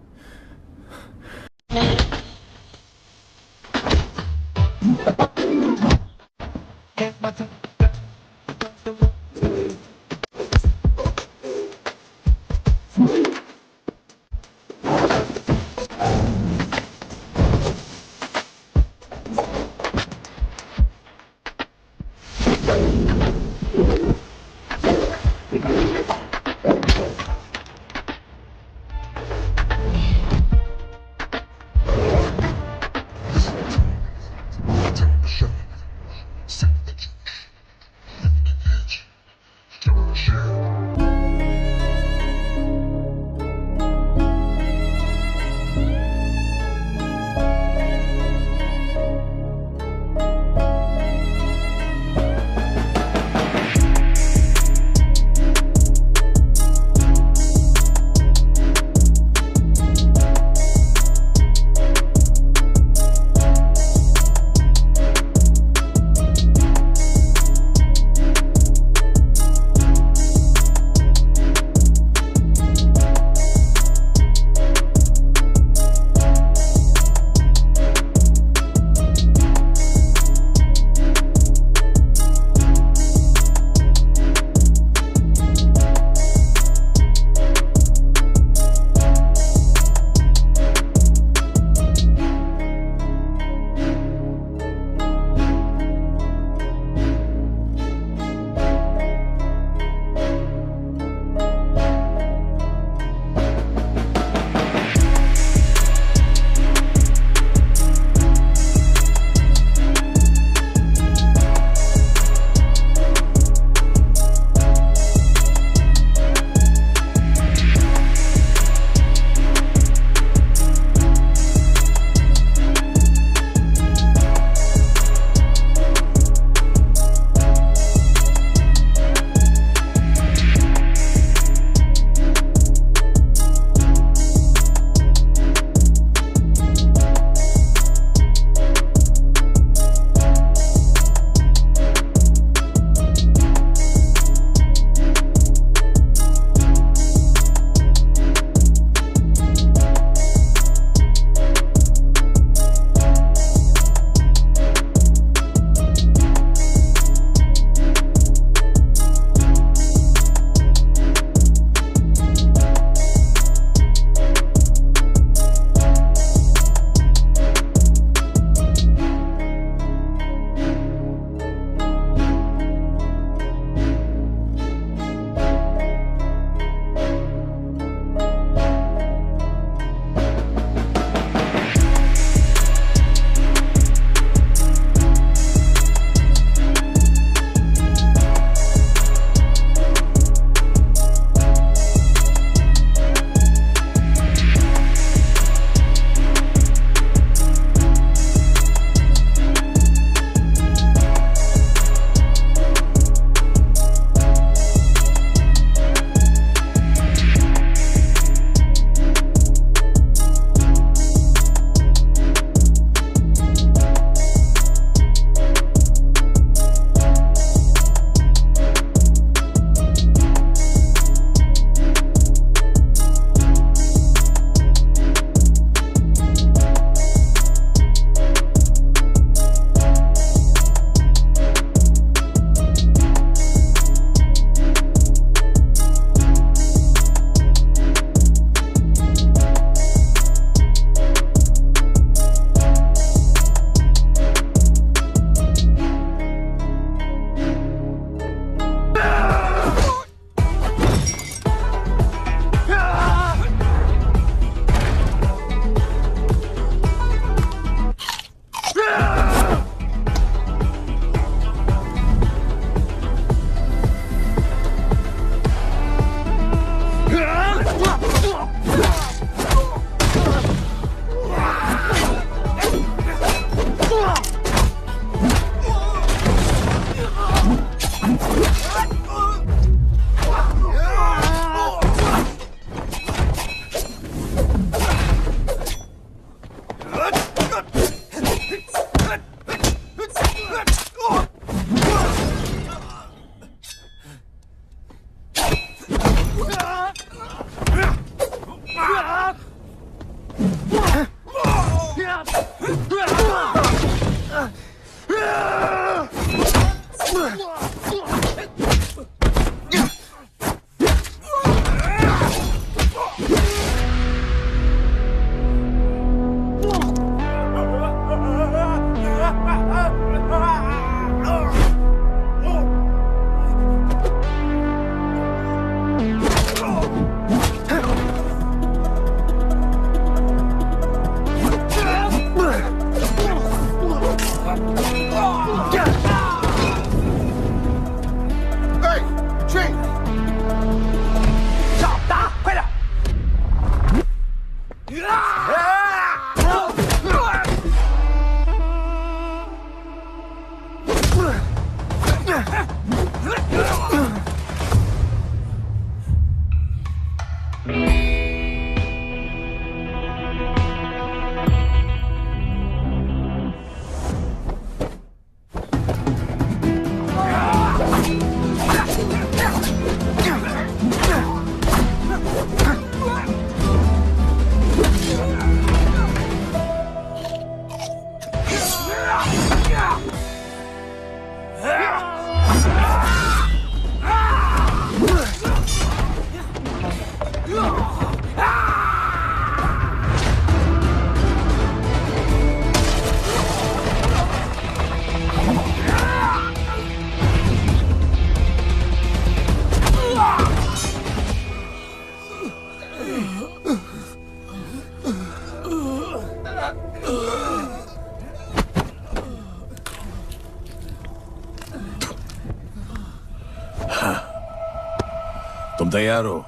तुम तैयार हो?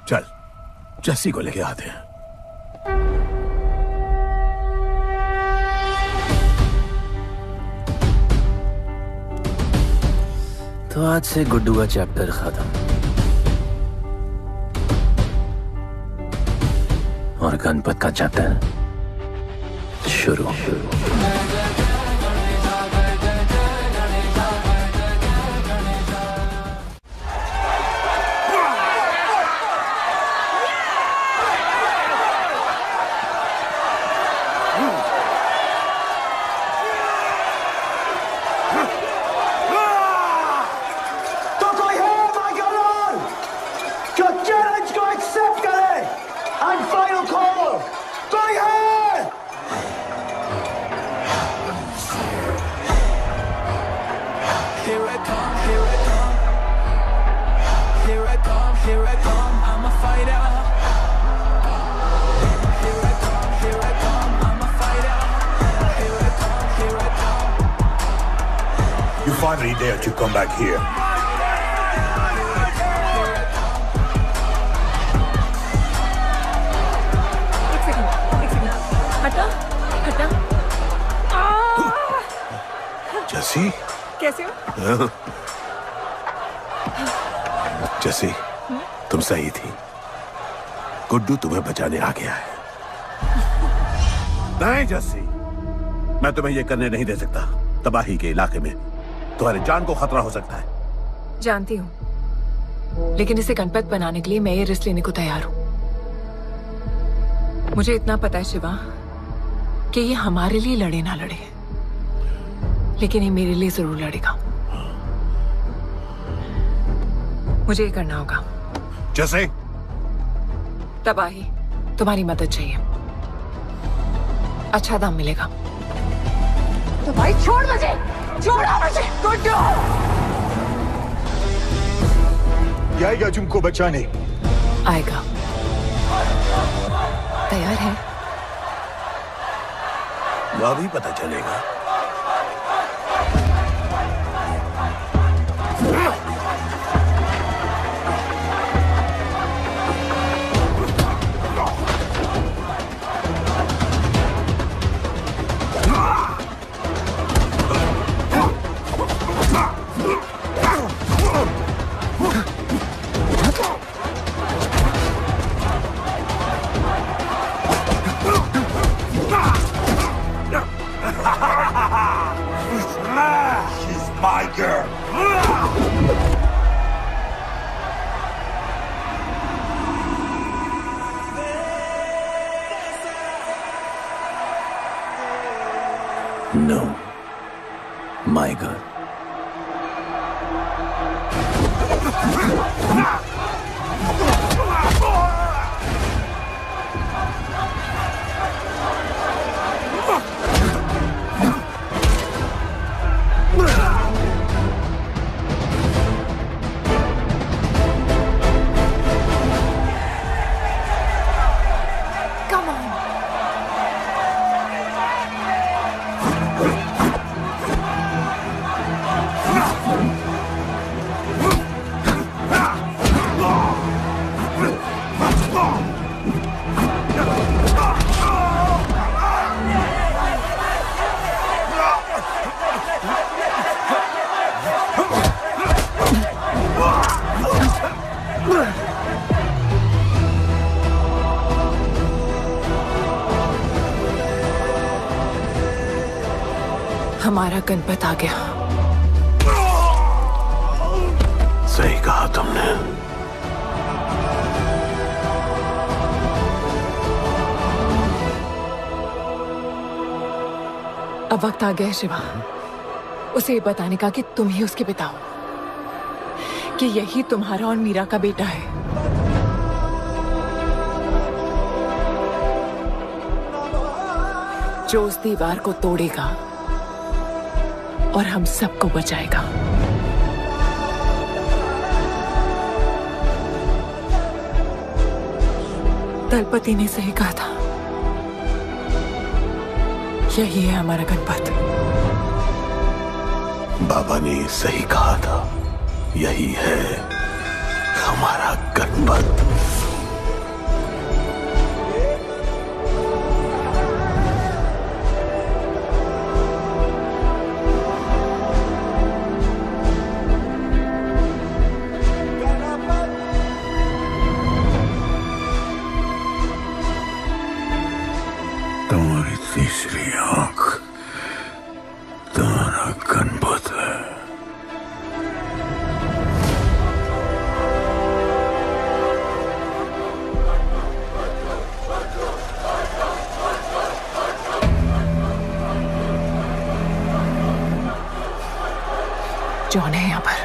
चल जस्सी को लेके आते हैं। तो आज से गुड्डू का चैप्टर खत्म और गणपत का चैप्टर शुरू। You finally dare to come back here. हटा हटा। जस्सी कैसे हो? जस्सी तुम सही थी। गुड्डू तुम्हें बचाने आ गया है। नहीं जस्सी, मैं तुम्हें यह करने नहीं दे सकता। तबाही के इलाके में तुम्हारी जान को खतरा हो सकता है। जानती हूँ, लेकिन इसे गणपत बनाने के लिए मैं ये रिस्क लेने को तैयार हूँ। मुझे इतना पता है शिवा कि ये हमारे लिए लड़े ना लड़े, लेकिन ये मेरे लिए जरूर लड़ेगा। मुझे ये करना होगा। जैसे तबाही, तुम्हारी मदद चाहिए। अच्छा दाम मिलेगा। तो भाई छोड़ मुझे, छोड़ो मुझे। गुड्डू ये आएगा तुमको बचाने। आएगा। तैयार है? वह भी पता चलेगा। She's my girl. No, my girl. Come on. हमारा गणपत आ गया। सही कहा तुमने। अब वक्त आ गया है शिवा, उसे ये बताने का कि तुम ही उसके पिता हो, कि यही तुम्हारा और मीरा का बेटा है। जो उस दीवार को तोड़ेगा और हम सबको बचाएगा। दलपति ने सही कहा था, यही है हमारा गणपत। बाबा ने सही कहा था, यही है हमारा गणपत। तुम्हारी तीसरी आंख तुम्हारा गणपत है। जॉन है यहाँ पर।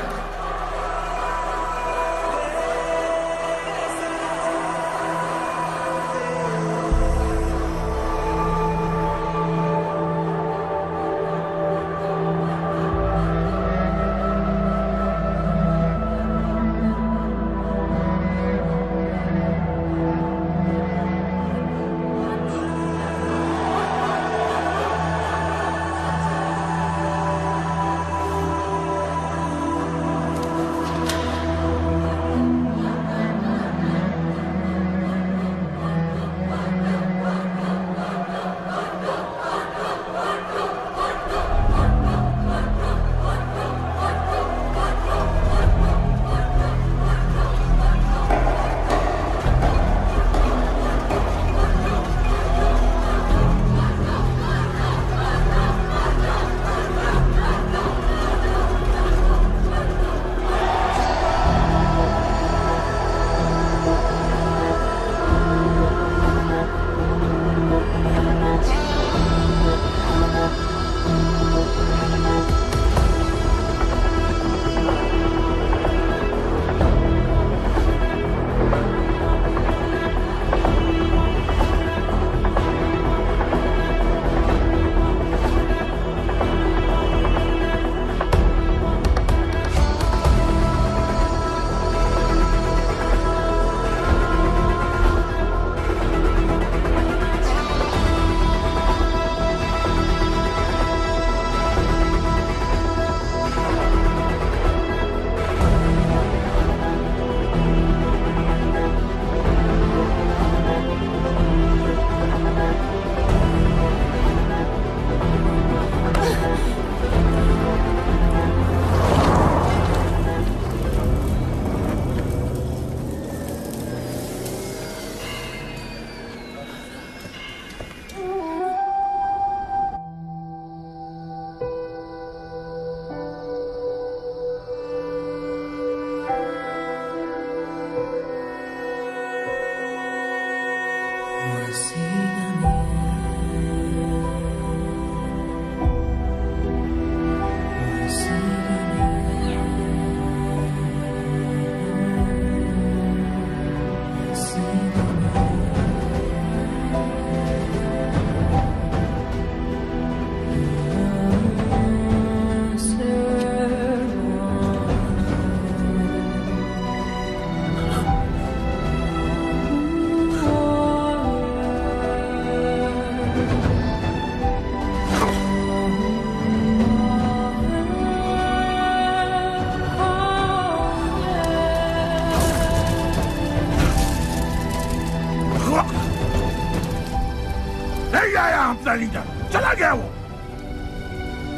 नहीं आया अपना लीडर, चला गया वो,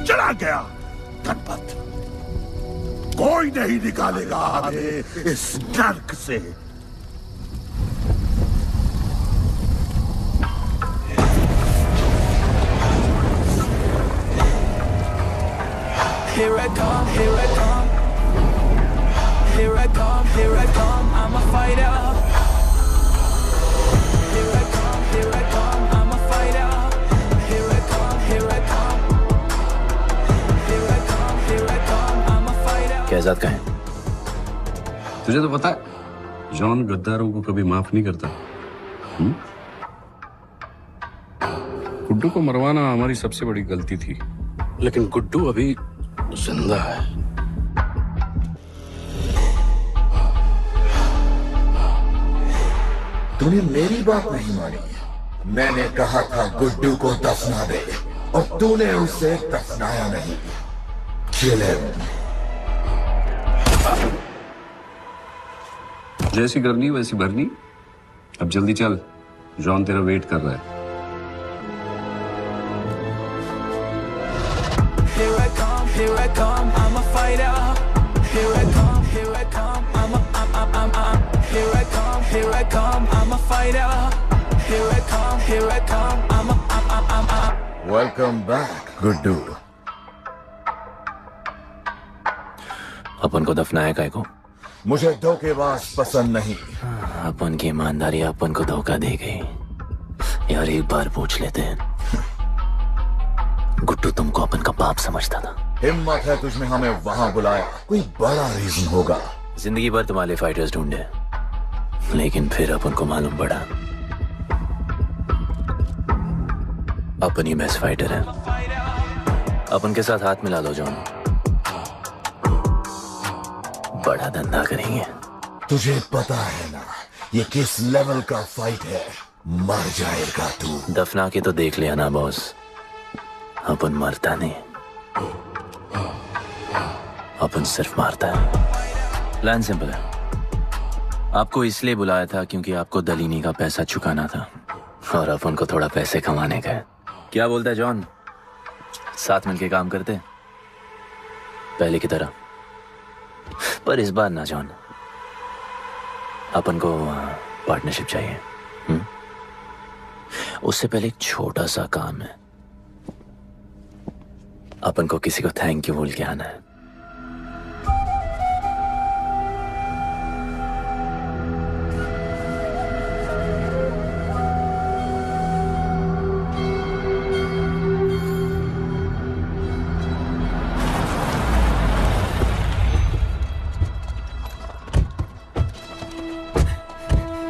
चला गया गणपत। कोई नहीं निकालेगा हमें इस नर्क से। Here I come, here I come. Here I come, here I come. I'm a fighter. Here I come, here I come. I'm a fighter. Here I come, here I come. Here I come, here I come. I'm a fighter. Kaizad कहाँ है? तुझे तो पता है, John गद्दारों को कभी माफ नहीं करता। गुड्डू को मरवाना हमारी सबसे बड़ी गलती थी, लेकिन गुड्डू अभी जिंदा है। तूने मेरी बात नहीं मानी। मैंने कहा था गुड्डू को दफना दे और तूने उसे दफनाया नहीं। Kill him. जैसी करनी वैसी भरनी। अब जल्दी चल, जॉन तेरा वेट कर रहा है। Here I come, I'm a fighter. Here I come, here I come, I'm here I come, I'm a fighter. Here I come, I'm Welcome back, Guddu. अपन को दफनाया काय को? मुझे धोखेबाज पसंद नहीं। अपन की ईमानदारी अपन को धोखा दे गई। यार एक बार पूछ लेते हैं, गुड्डू तुमको अपन का बाप समझता था। हिम्मत है तुझने हमें वहां बुलाया, कोई बड़ा रीजन होगा। जिंदगी भर तुम्हारे फाइटर्स ढूंढे, लेकिन फिर अपन को मालूम पड़ा अपन ही बेस्ट फाइटर है। अपन के साथ हाथ मिला लो जॉन, बड़ा धंधा करेंगे। तुझे पता है ना ये किस लेवल का फाइट है? मर जाएगा तू। दफना के तो देख लिया ना बॉस, अपन मरता नहीं, अपन सिर्फ मारता है। प्लान सिंपल है, आपको इसलिए बुलाया था क्योंकि आपको दलीनी का पैसा चुकाना था और अपन को थोड़ा पैसे कमाने का है। क्या बोलता है जॉन, साथ मिलके काम करते पहले की तरह? पर इस बार ना जॉन, अपन को पार्टनरशिप चाहिए। उससे पहले एक छोटा सा काम है, अपन को किसी को थैंक यू बोल के आना है।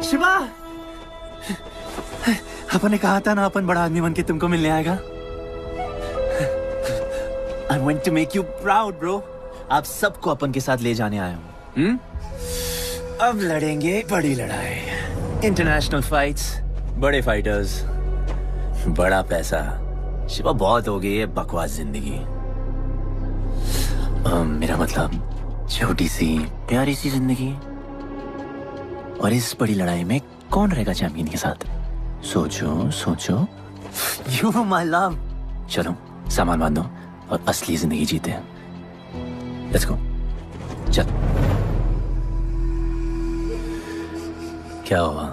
शिवा, अपन ने कहा था ना अपन बड़ा आदमी बन के तुमको मिलने आएगा। I want to make you proud, bro. आप सबको अपन के साथ ले जाने आया हूँ। अब लड़ेंगे बड़ी लड़ाई, इंटरनेशनल फाइट्स, बड़े फाइटर्स, बड़ा पैसा। शिवा बहुत हो गई है बकवास जिंदगी। मेरा मतलब छोटी सी प्यारी सी जिंदगी, और इस बड़ी लड़ाई में कौन रहेगा चैंपियन के साथ? सोचो सोचो। You my love। चलो सामान बांधो और असली जिंदगी जीते हैं। Let's go. चल। क्या हुआ,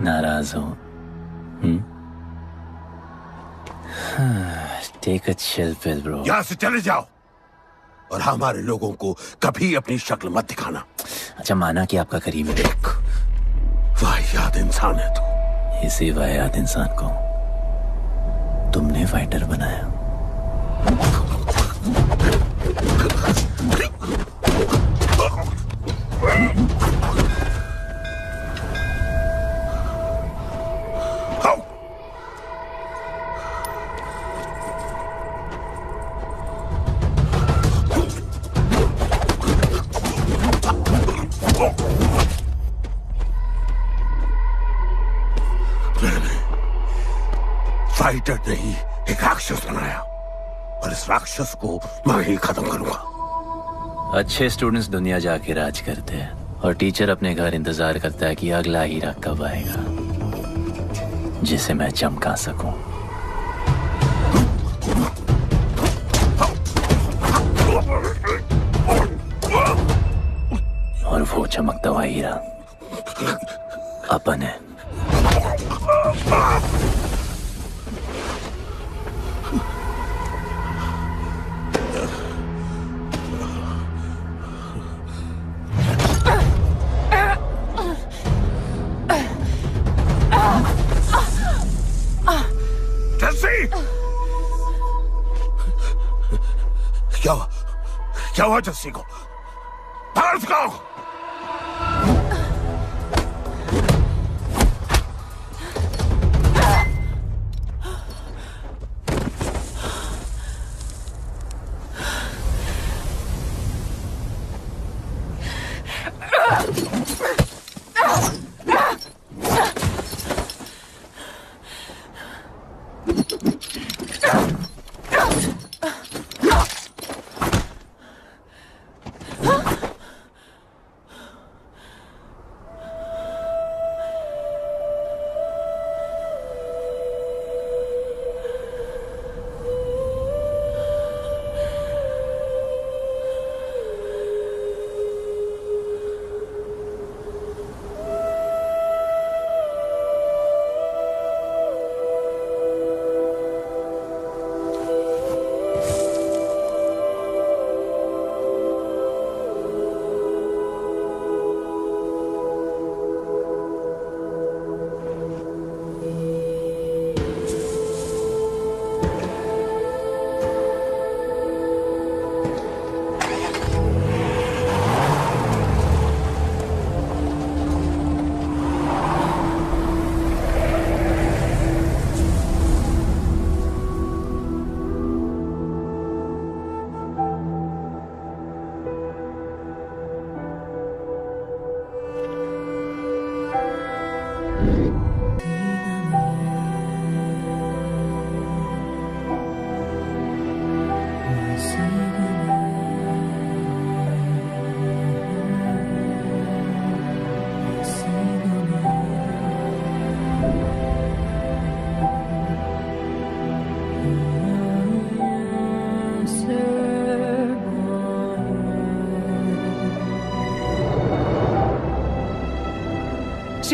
नाराज हो? Take a chill pill bro. यहाँ से चले जाओ और हमारे लोगों को कभी अपनी शक्ल मत दिखाना। अच्छा माना कि आपका करीबी देख, वाहियात इंसान है तू। इसी वाहियात इंसान को तुमने फाइटर बनाया। फाइटर नहीं, एक राक्षस बनाया, और इस राक्षस को मैं ही खत्म करूंगा। अच्छे स्टूडेंट्स दुनिया जाके राज करते हैं और टीचर अपने घर इंतजार करता है कि अगला हीरा कब आएगा जिसे मैं चमका सकूं। और वो चमकता हुआ हीरा अपन है। क्या हुआ जस्सी को? बाहर सिखाओ।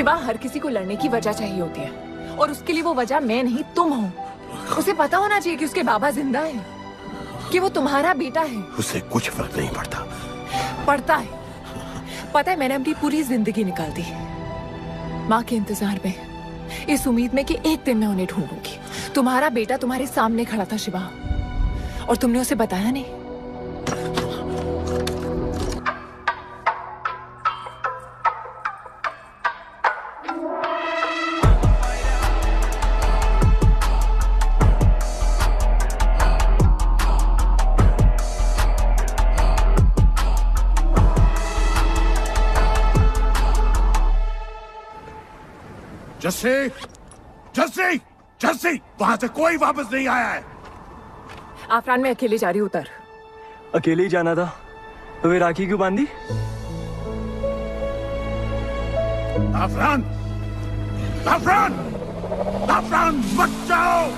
शिवा, हर किसी को लड़ने की वजह चाहिए होती है और उसके लिए वो वजह मैं नहीं तुम हो। उसे पता होना चाहिए कि उसके बाबा जिंदा है, कि वो तुम्हारा बेटा है। उसे कुछ फर्क नहीं पड़ता। पड़ता है। पता है, मैंने अपनी पूरी जिंदगी निकाल दी माँ के इंतजार में, इस उम्मीद में कि एक दिन मैं उन्हें ढूंढूंगी। तुम्हारा बेटा तुम्हारे सामने खड़ा था शिवा, और तुमने उसे बताया नहीं। जस्सी, जस्सी, जस्सी, वहां से कोई वापस नहीं आया है। आफरान, मैं अकेले जा रही हूँ। उतर। अकेले ही जाना था तो वे राखी क्यों बांधी? आफरान, आफरान, आफरान, मत जाओ।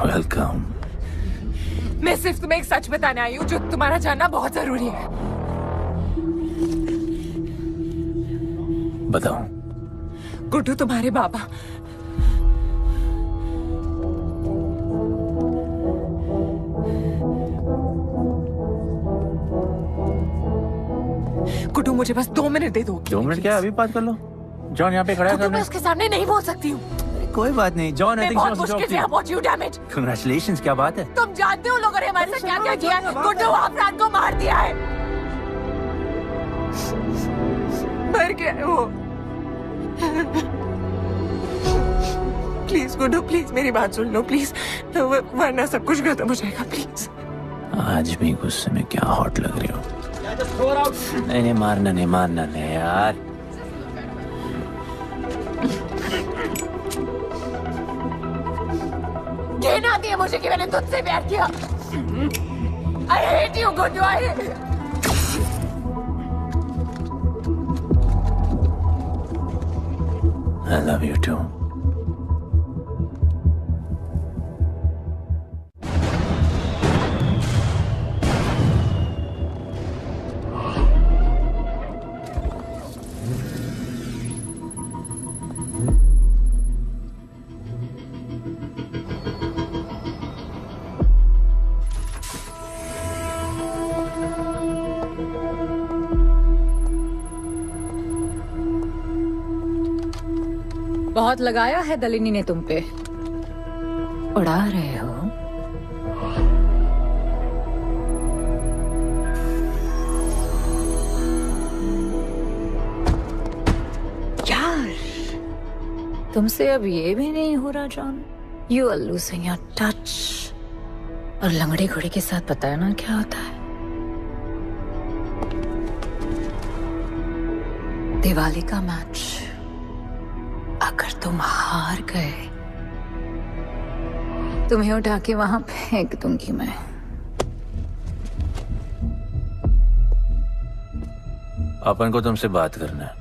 वेलकम। मैं सिर्फ तुम्हें एक सच बताने आई हूँ जो तुम्हारा जानना बहुत जरूरी है। बताओ। गुड्डू तुम्हारे बाबा गुड्डू, मुझे बस 2 मिनट दे दो। 2 मिनट क्या, अभी बात कर लो। जॉन यहाँ पे खड़ा है। मैं उसके सामने नहीं बोल सकती हूँ। कोई बात नहीं जॉन, मैं बहुत मुश्किल से पहुंची हूँ। Damn it. कांग्रेचुलेशंस, क्या बात है? तुम जानते हो लोगों ने हमारे साथ क्या क्या किया है? गुड्डू आफरान को मार दिया है। मर गया है वो। प्लीज गुड्डू, प्लीज मेरी बात सुन लो प्लीज, वरना सब कुछ खत्म हो जाएगा। प्लीज। आज भी गुस्से में क्या हॉट लग रही हो। नहीं, मारना नहीं यार। घिन आती है मुझे कि मैंने तुझसे प्यार किया। I hate you, Guddu. I love you too. बहुत लगाया है दलिनी ने तुम पे। उड़ा रहे हो। यार, तुमसे अब ये भी नहीं हो रहा John. You are losing your touch. और लंगड़ी घोड़ी के साथ पता है ना क्या होता है? दिवाली का मैच अगर तुम हार गए, तुम्हें उठा के वहां फेंक दूंगी मैं। अपन को तुमसे बात करना है।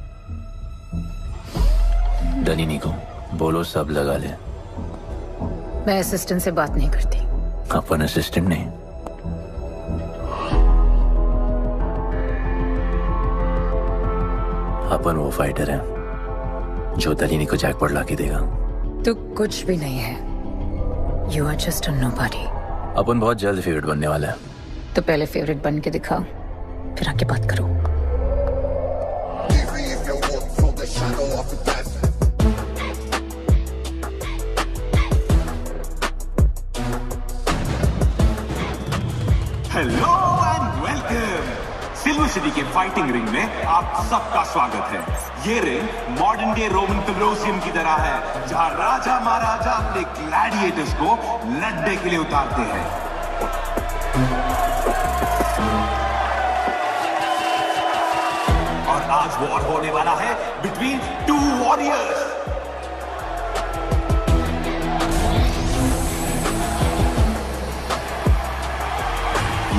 दलिनी को बोलो सब लगा ले। मैं असिस्टेंट से बात नहीं करती। अपन असिस्टेंट नहीं, अपन वो फाइटर है जो दलिनी को जैकपॉट लाके देगा। तू कुछ भी नहीं है। You are just a nobody. अपन बहुत जल्द फेवरेट बनने वाला है। तो पहले फेवरेट बन के दिखाओ, फिर आके बात करो। Hello and welcome. Silver city के फाइटिंग रिंग में आप सबका स्वागत है। ये ring modern day Roman Colosseum की तरह है, जहां राजा महाराजा अपने ग्लैडिएटर्स को लड़ने के लिए उतारते हैं। और आज वॉर होने वाला है बिटवीन टू वॉरियर्स।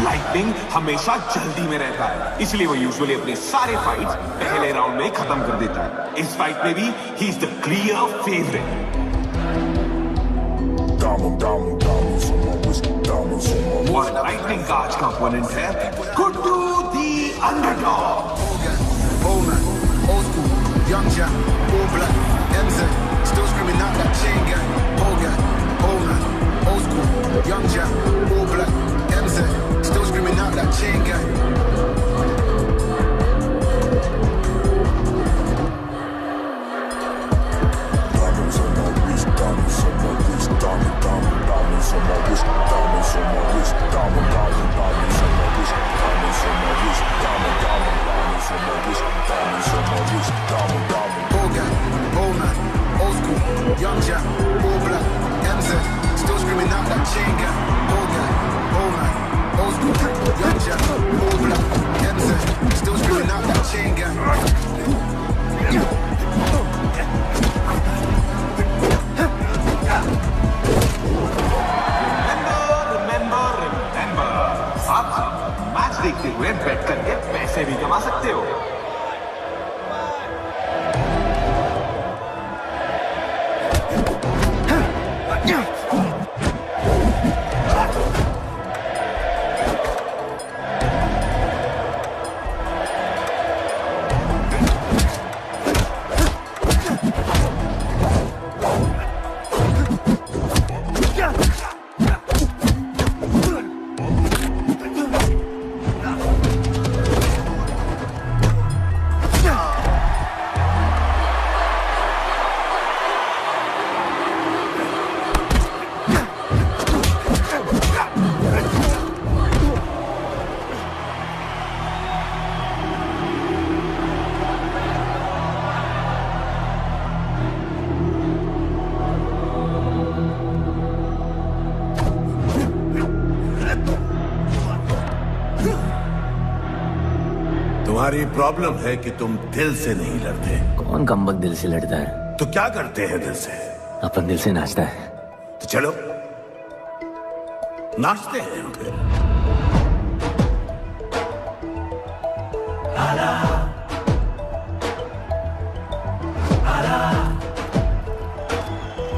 लाइटनिंग हमेशा जल्दी में रहता है, इसलिए वो यूजुअली अपने सारे फाइट्स पहले राउंड में खत्म कर देता है। इस फाइट में भी he is the clear favourite. और लाइटनिंग का आज का ओपोनेंट है गुड्डू दी underdog. Young Jack, all black, MZ, still screaming out that chain gang. Old man, old school. Young Jack, all black, MZ, still screaming out that chain gang. Diamonds on my wrist, diamonds on my wrist, diamonds on my wrist, diamonds on my wrist, diamonds on my wrist, diamonds on my wrist, diamonds on my wrist, diamond. Old guy, old man, old school, young Jack, all black, MZ, still screaming out that chain gang. Old guy, old man, old school, young Jack, all black, MZ, still screaming out that chain gang. Remember. आप match देखते हुए बेट करके पैसे भी कमा सकते हो। तुम्हारी प्रॉब्लम है कि तुम दिल से नहीं लड़ते। कौन कमबख्त दिल से लड़ता है? तो क्या करते हैं दिल से? अपन दिल से नाचता है। तो चलो नाचते हैं हम फिर।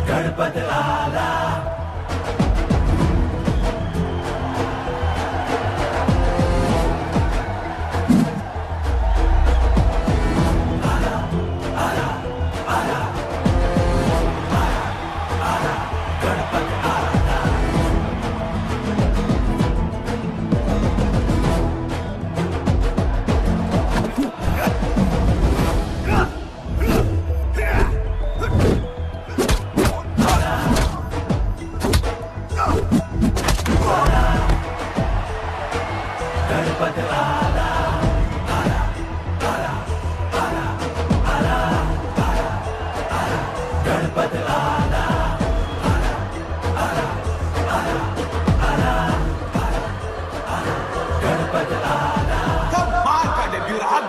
गणपत आला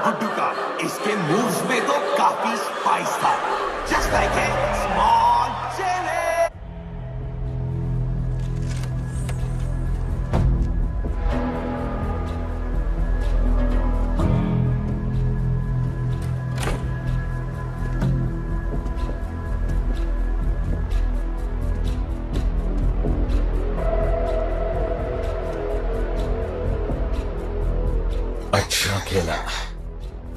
गुड्डू का इसके मूव्स में तो काफी स्पाइस था। Just like a small chilli. अच्छा खेला।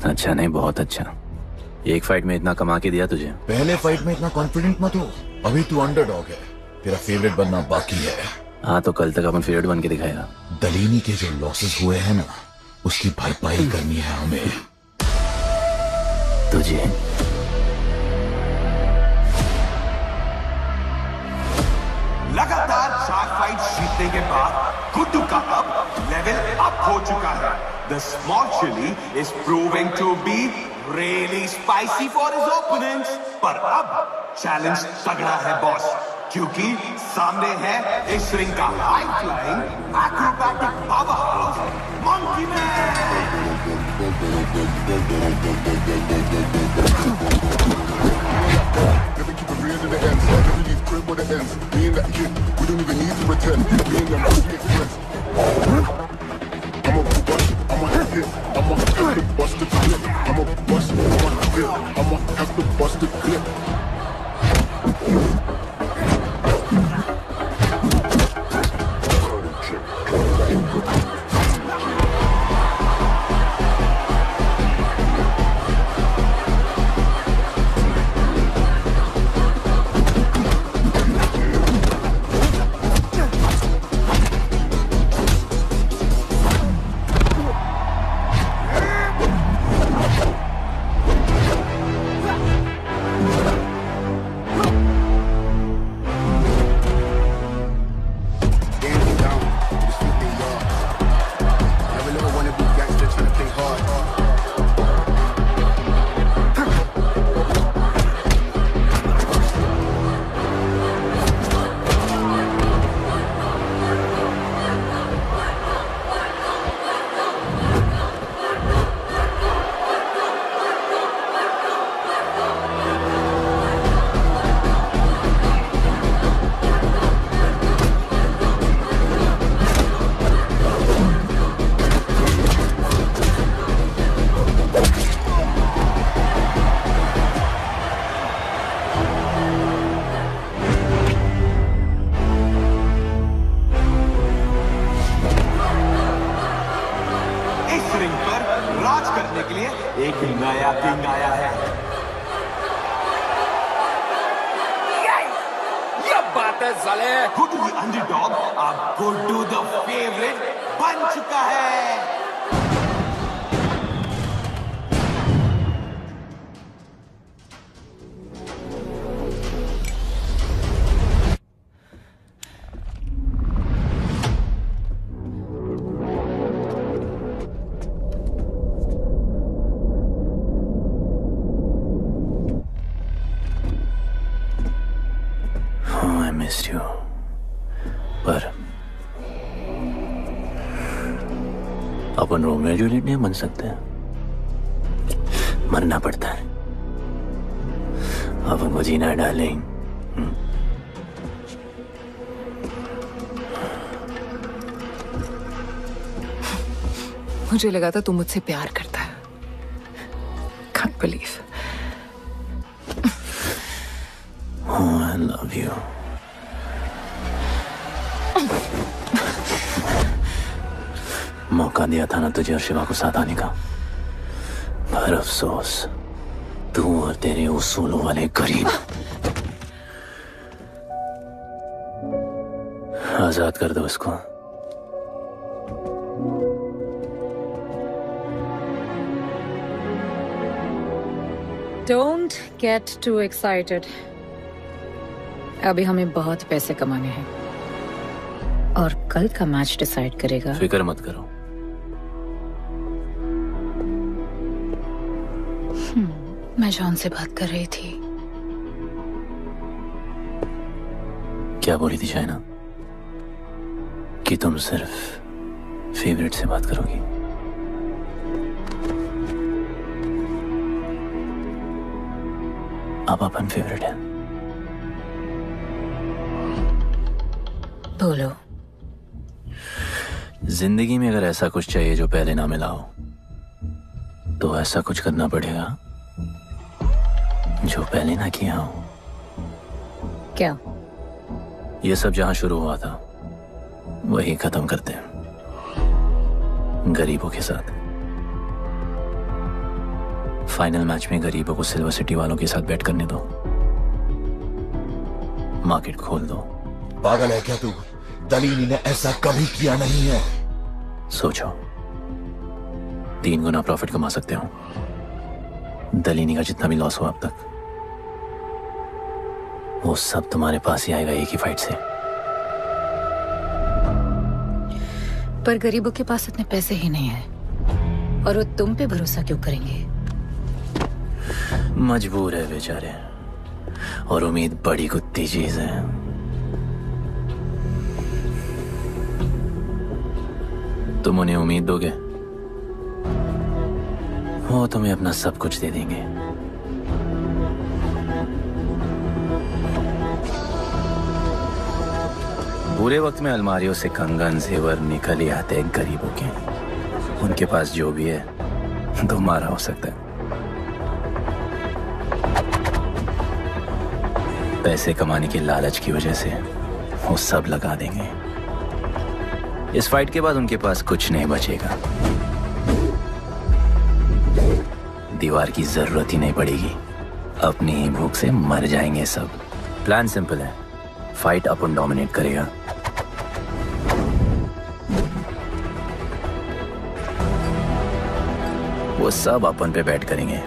अच्छा नहीं, बहुत अच्छा। एक फाइट में इतना कमा के दिया तुझे। पहले फाइट में इतना कॉन्फिडेंट मत हो, अभी तू अंडरडॉग है, तेरा फेवरेट बनना बाकी है। हाँ तो कल तक अपन फेवरेट बन के दिखाएगा। दलीनी के जो लॉसेस हुए हैं ना, उसकी भरपाई करनी है हमें। तुझे लगातार 4 फाइट जीतने के बाद गुड्डू का अब लेवल अप हो चुका है। The small chili is proving to be really spicy for his opponents. पर अब challenge तगड़ा है बॉस, क्योंकि सामने है इस रिंग का high flying acrobatic powerhouse Monkey Man. Never keep it real to the end. Never leave crib where the ends. Me and that kid, we don't even need to pretend. Me and them don't make friends. I'ma hit, I'ma have to bust the clip. I'ma have to bust the clip. Upon Romeo Juliet नहीं बन सकते, मरना पड़ता है। अपन को जीना है darling. मुझे लगा था तू मुझसे प्यार करता है। Can't believe. Oh, I love you. मौका दिया था ना तुझे और शिवा को साथ आने का, पर अफसोस तू और तेरे उसूलों वाले गरीब। आजाद कर दो इसको। Don't get too excited. अभी हमें बहुत पैसे कमाने हैं और कल का मैच डिसाइड करेगा। फिक्र मत करो। मैं जॉन से बात कर रही थी। क्या बोली थी शाइना? कि तुम सिर्फ फेवरेट से बात करोगी। अब अपन फेवरेट है। बोलो। जिंदगी में अगर ऐसा कुछ चाहिए जो पहले ना मिला हो, तो ऐसा कुछ करना पड़ेगा जो पहले ना किया हो। क्या? ये सब जहां शुरू हुआ था वही खत्म करते हैं, गरीबों के साथ। फाइनल मैच में गरीबों को सिल्वर सिटी वालों के साथ बैट करने दो, मार्केट खोल दो। पागल है क्या तू? दलीनी ने ऐसा कभी किया नहीं है। सोचो, 3 गुना प्रॉफिट कमा सकते हो। दलीनी का जितना भी लॉस हुआ अब तक, वो सब तुम्हारे पास ही आएगा एक ही फाइट से। पर गरीबों के पास इतने पैसे ही नहीं है। और वो तुम पे भरोसा क्यों करेंगे? मजबूर है बेचारे, और उम्मीद बड़ी कुत्ती चीज है। तुम उन्हें उम्मीद दोगे, वो तुम्हें अपना सब कुछ दे देंगे। बुरे वक्त में अलमारियों से कंगन जेवर निकल ही आते हैं गरीबों के। उनके पास जो भी है तुम्हारा हो सकता है। पैसे कमाने की लालच की वजह से वो सब लगा देंगे। इस फाइट के बाद उनके पास कुछ नहीं बचेगा। दीवार की जरूरत ही नहीं पड़ेगी, अपनी ही भूख से मर जाएंगे सब। प्लान सिंपल है, फाइट अपन डोमिनेट करेगा। वो सब अपन पे बैट करेंगे।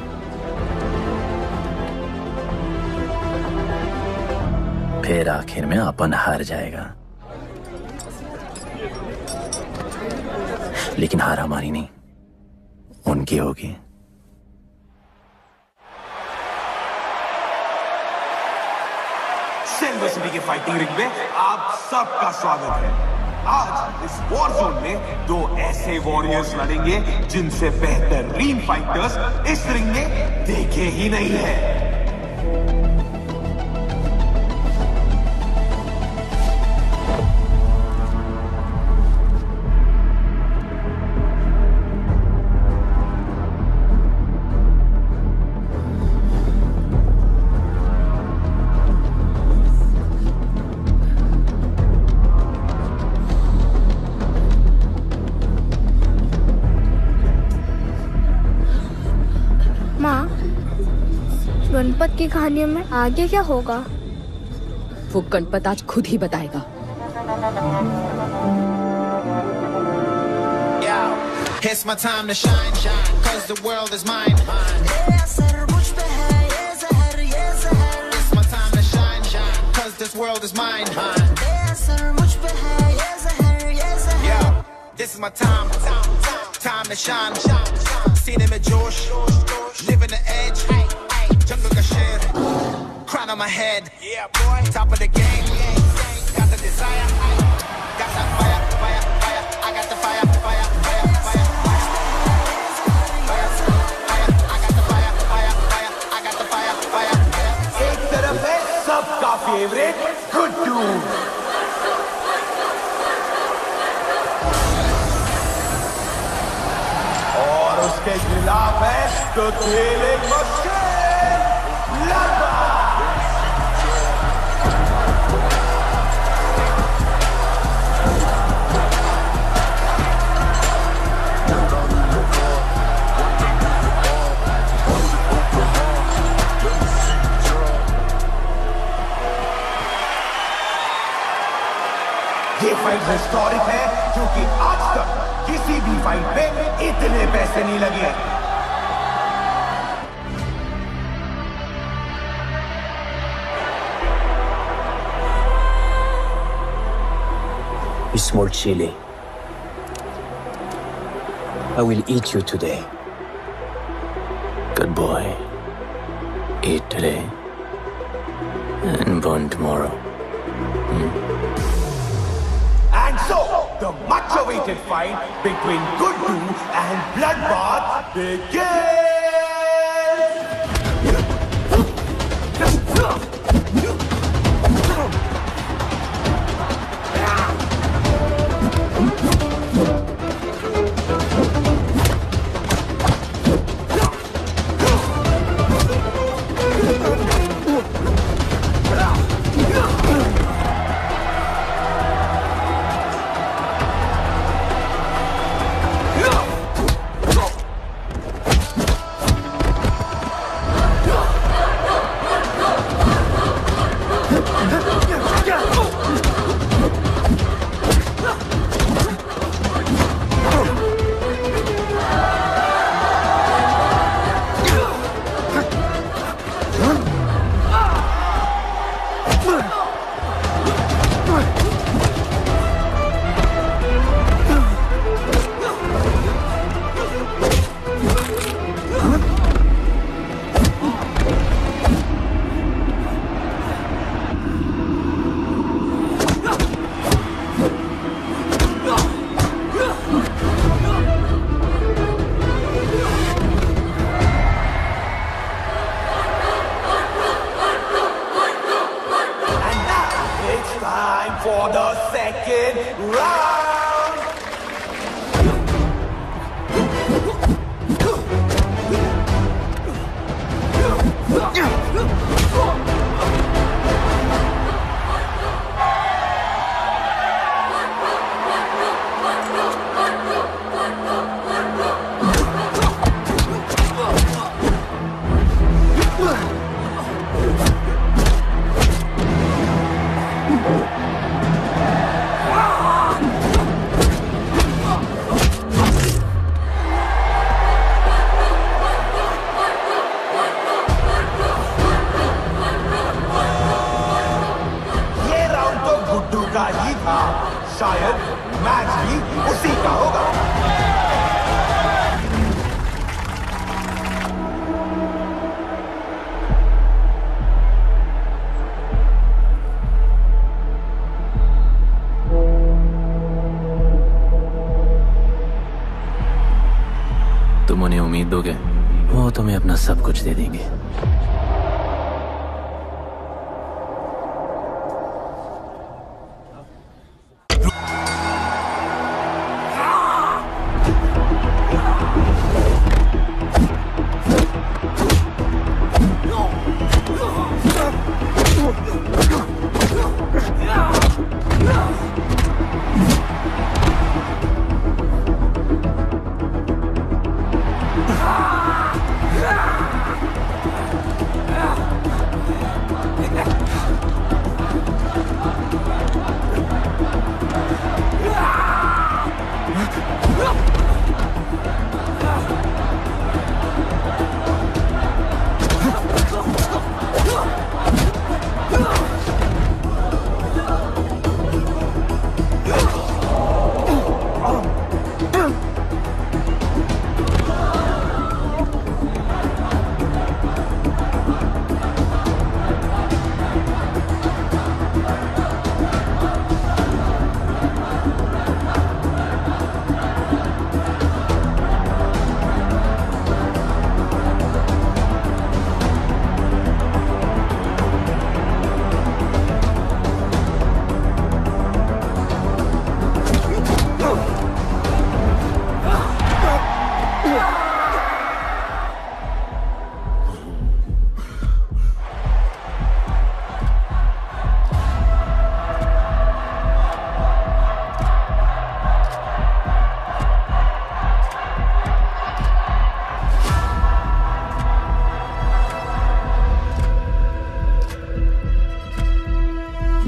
फिर आखिर में अपन हार जाएगा, लेकिन हार हमारी नहीं, उनकी होगी। सिल्वर सिटी के फाइटिंग रिंग में आप सबका स्वागत है। आज इस वॉर जोन में दो ऐसे वॉरियर्स लड़ेंगे जिनसे बेहतरीन फाइटर्स इस रिंग में देखे ही नहीं है। गणपत की कहानियों में आगे क्या होगा? वो गणपत आज खुद ही बताएगा। It's my time to shine, shine, 'cause the world is mine. It's my time to shine, shine, 'cause this world is mine. Yo, this is my time, time to shine. Seen में जोश, living the edge. Jungle ka sher, crown on my head. Yeah, boy, top of the game. Got the desire, got that fire, fire, fire. I got the fire, fire, fire, fire. I got the fire, fire, fire. I got the fire, fire. एक तरफ है सबका favourite Guddu, और उसके खिलाफ है तो खेले मस्के ये फाइट हिस्टोरिक है क्योंकि आज तक किसी भी फाइट में इतने पैसे नहीं लगे। You small chili. I will eat you today. Good boy. Eat today and burn tomorrow. And so, the much-awaited fight between Guddu and Bloodbath begins! for the second round. शायद मैच भी उसी का होगा। तुम उन्हें उम्मीद दोगे, वो तुम्हें अपना सब कुछ दे देंगे।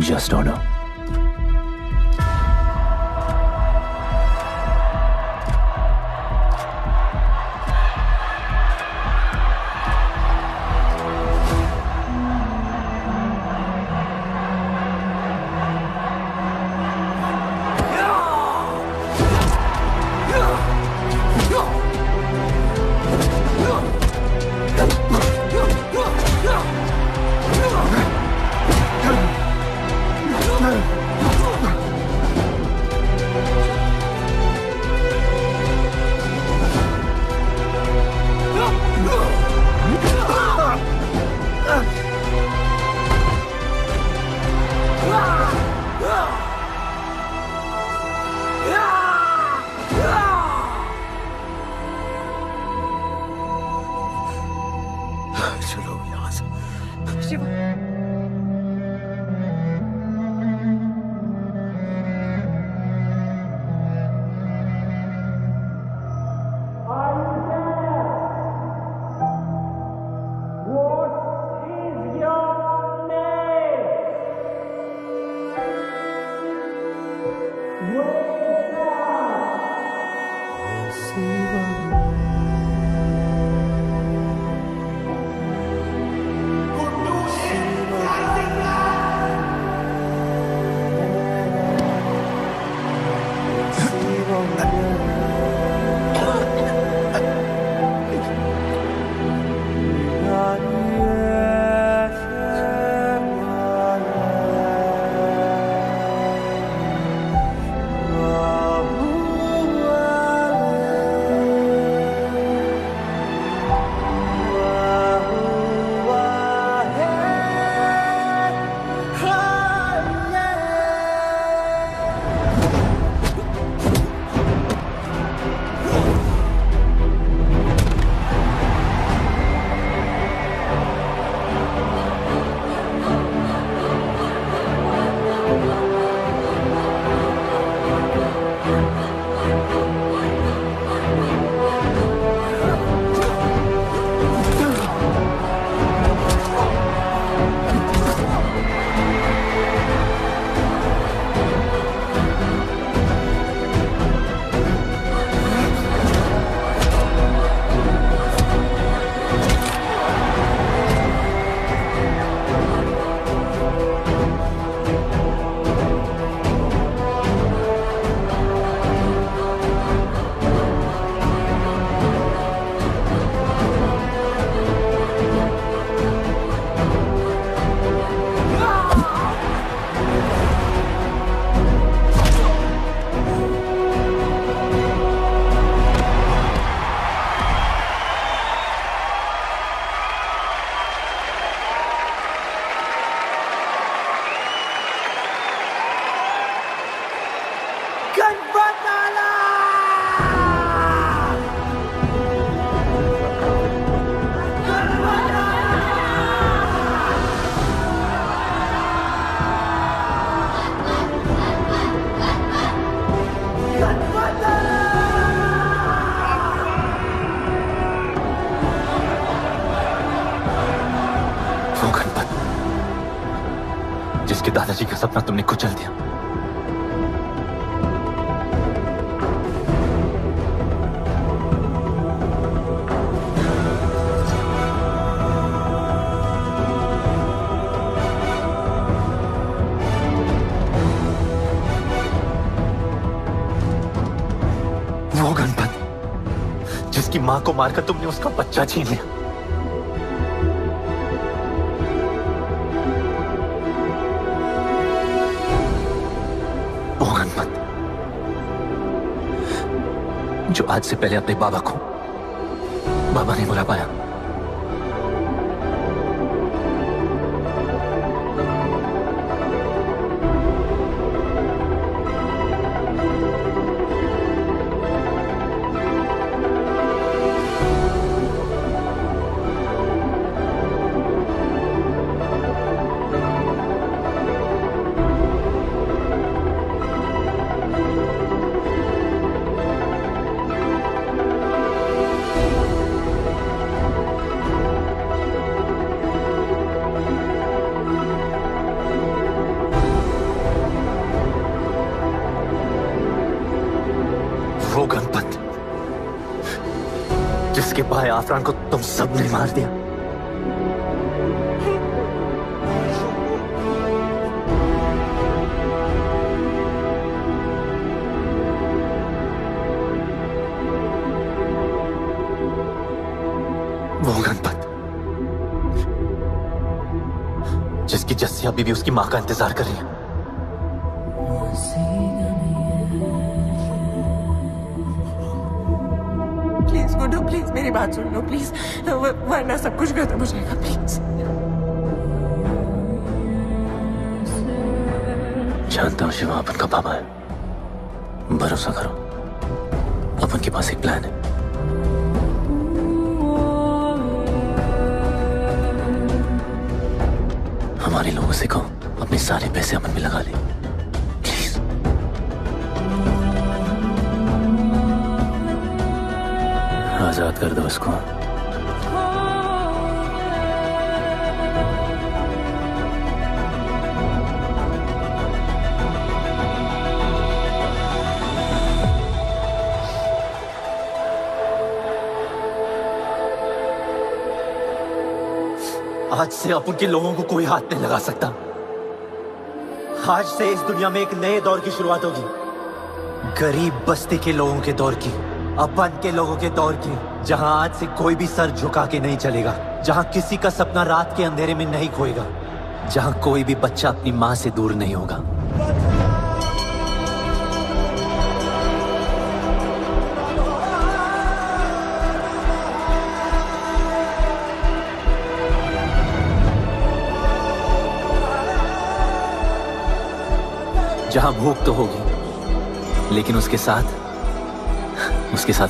Just don't know. चलो यहाँ से। शिवा, वो गणपत जिसके दादाजी का सपना तुमने कुचल दिया। वो गणपत जिसकी मां को मारकर तुमने उसका बच्चा छीन लिया। वो गणपत जो आज से पहले अपने बाबा को बाबा नहीं बुला पाया। वो गणपत जिसके भाई आफरान को तुम सबने मार दिया। वो गणपत जिसकी जस्सी अभी भी उसकी मां का इंतजार कर रही है। प्लीज गुड्डू, प्लीज मेरी बात सुन लो प्लीज, वरना सब कुछ खत्म हो जाएगा प्लीज। जानता हूं शिवा अपन का पापा है, भरोसा करो, अपन के पास एक प्लान है। हमारे लोगों से कहो अपने सारे पैसे अमन में लगा ले प्लीज। आजाद कर दो उसको। आज से अपन के लोगों को कोई हाथ नहीं लगा सकता। आज से इस दुनिया में एक नए दौर की शुरुआत होगी, गरीब बस्ती के लोगों के दौर की, अपन के लोगों के दौर की, जहां आज से कोई भी सर झुका के नहीं चलेगा, जहां किसी का सपना रात के अंधेरे में नहीं खोएगा, जहां कोई भी बच्चा अपनी मां से दूर नहीं होगा। जहां भूख तो होगी, लेकिन उसके साथ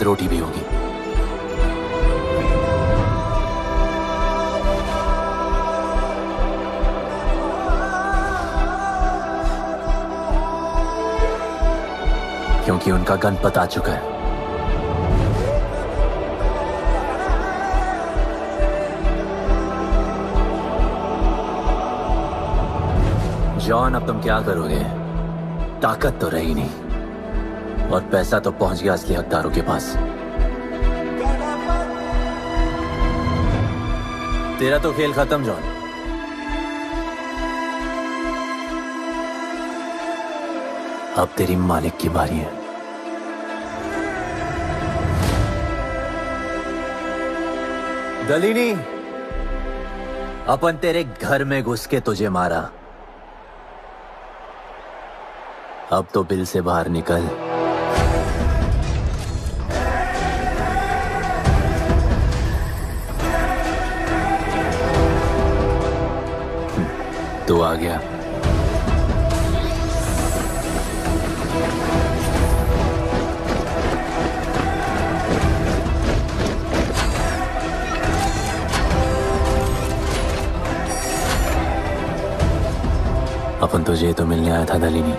रोटी भी होगी। क्योंकि उनका गणपत आ चुका है। जॉन, अब तुम क्या करोगे? ताकत तो रही नहीं और पैसा तो पहुंच गया असली हकदारों के पास। तेरा तो खेल खत्म जॉन। अब तेरी मालिक की बारी है। दलीनी, अपन तेरे घर में घुस के तुझे मारा, अब तो बिल से बाहर निकल। तू आ गया। अपन तुझे तो मिलने आया था दलीनी।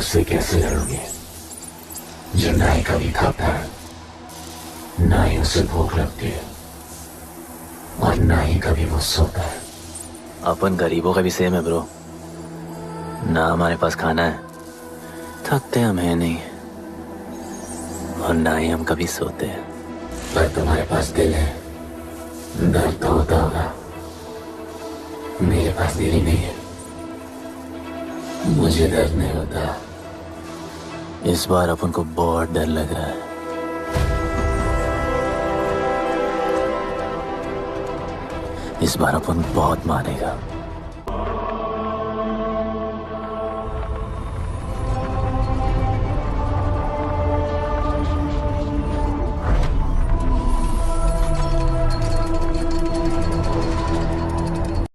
उससे कैसे लड़ोगे जो ना ही कभी खाता है, ना ही उसे भूख लगती है और ना ही कभी वो सोता है। अपन गरीबों का भी सेम है ब्रो, ना हमारे पास खाना है, थकते हम है नहीं, और ना ही हम कभी सोते हैं। पर तुम्हारे पास दिल है, दर्द तो होता होगा। मेरे पास दिल ही नहीं है, मुझे दर्द नहीं होता। इस बार अपन को बहुत डर लग रहा है। इस बार अपन बहुत मानेगा।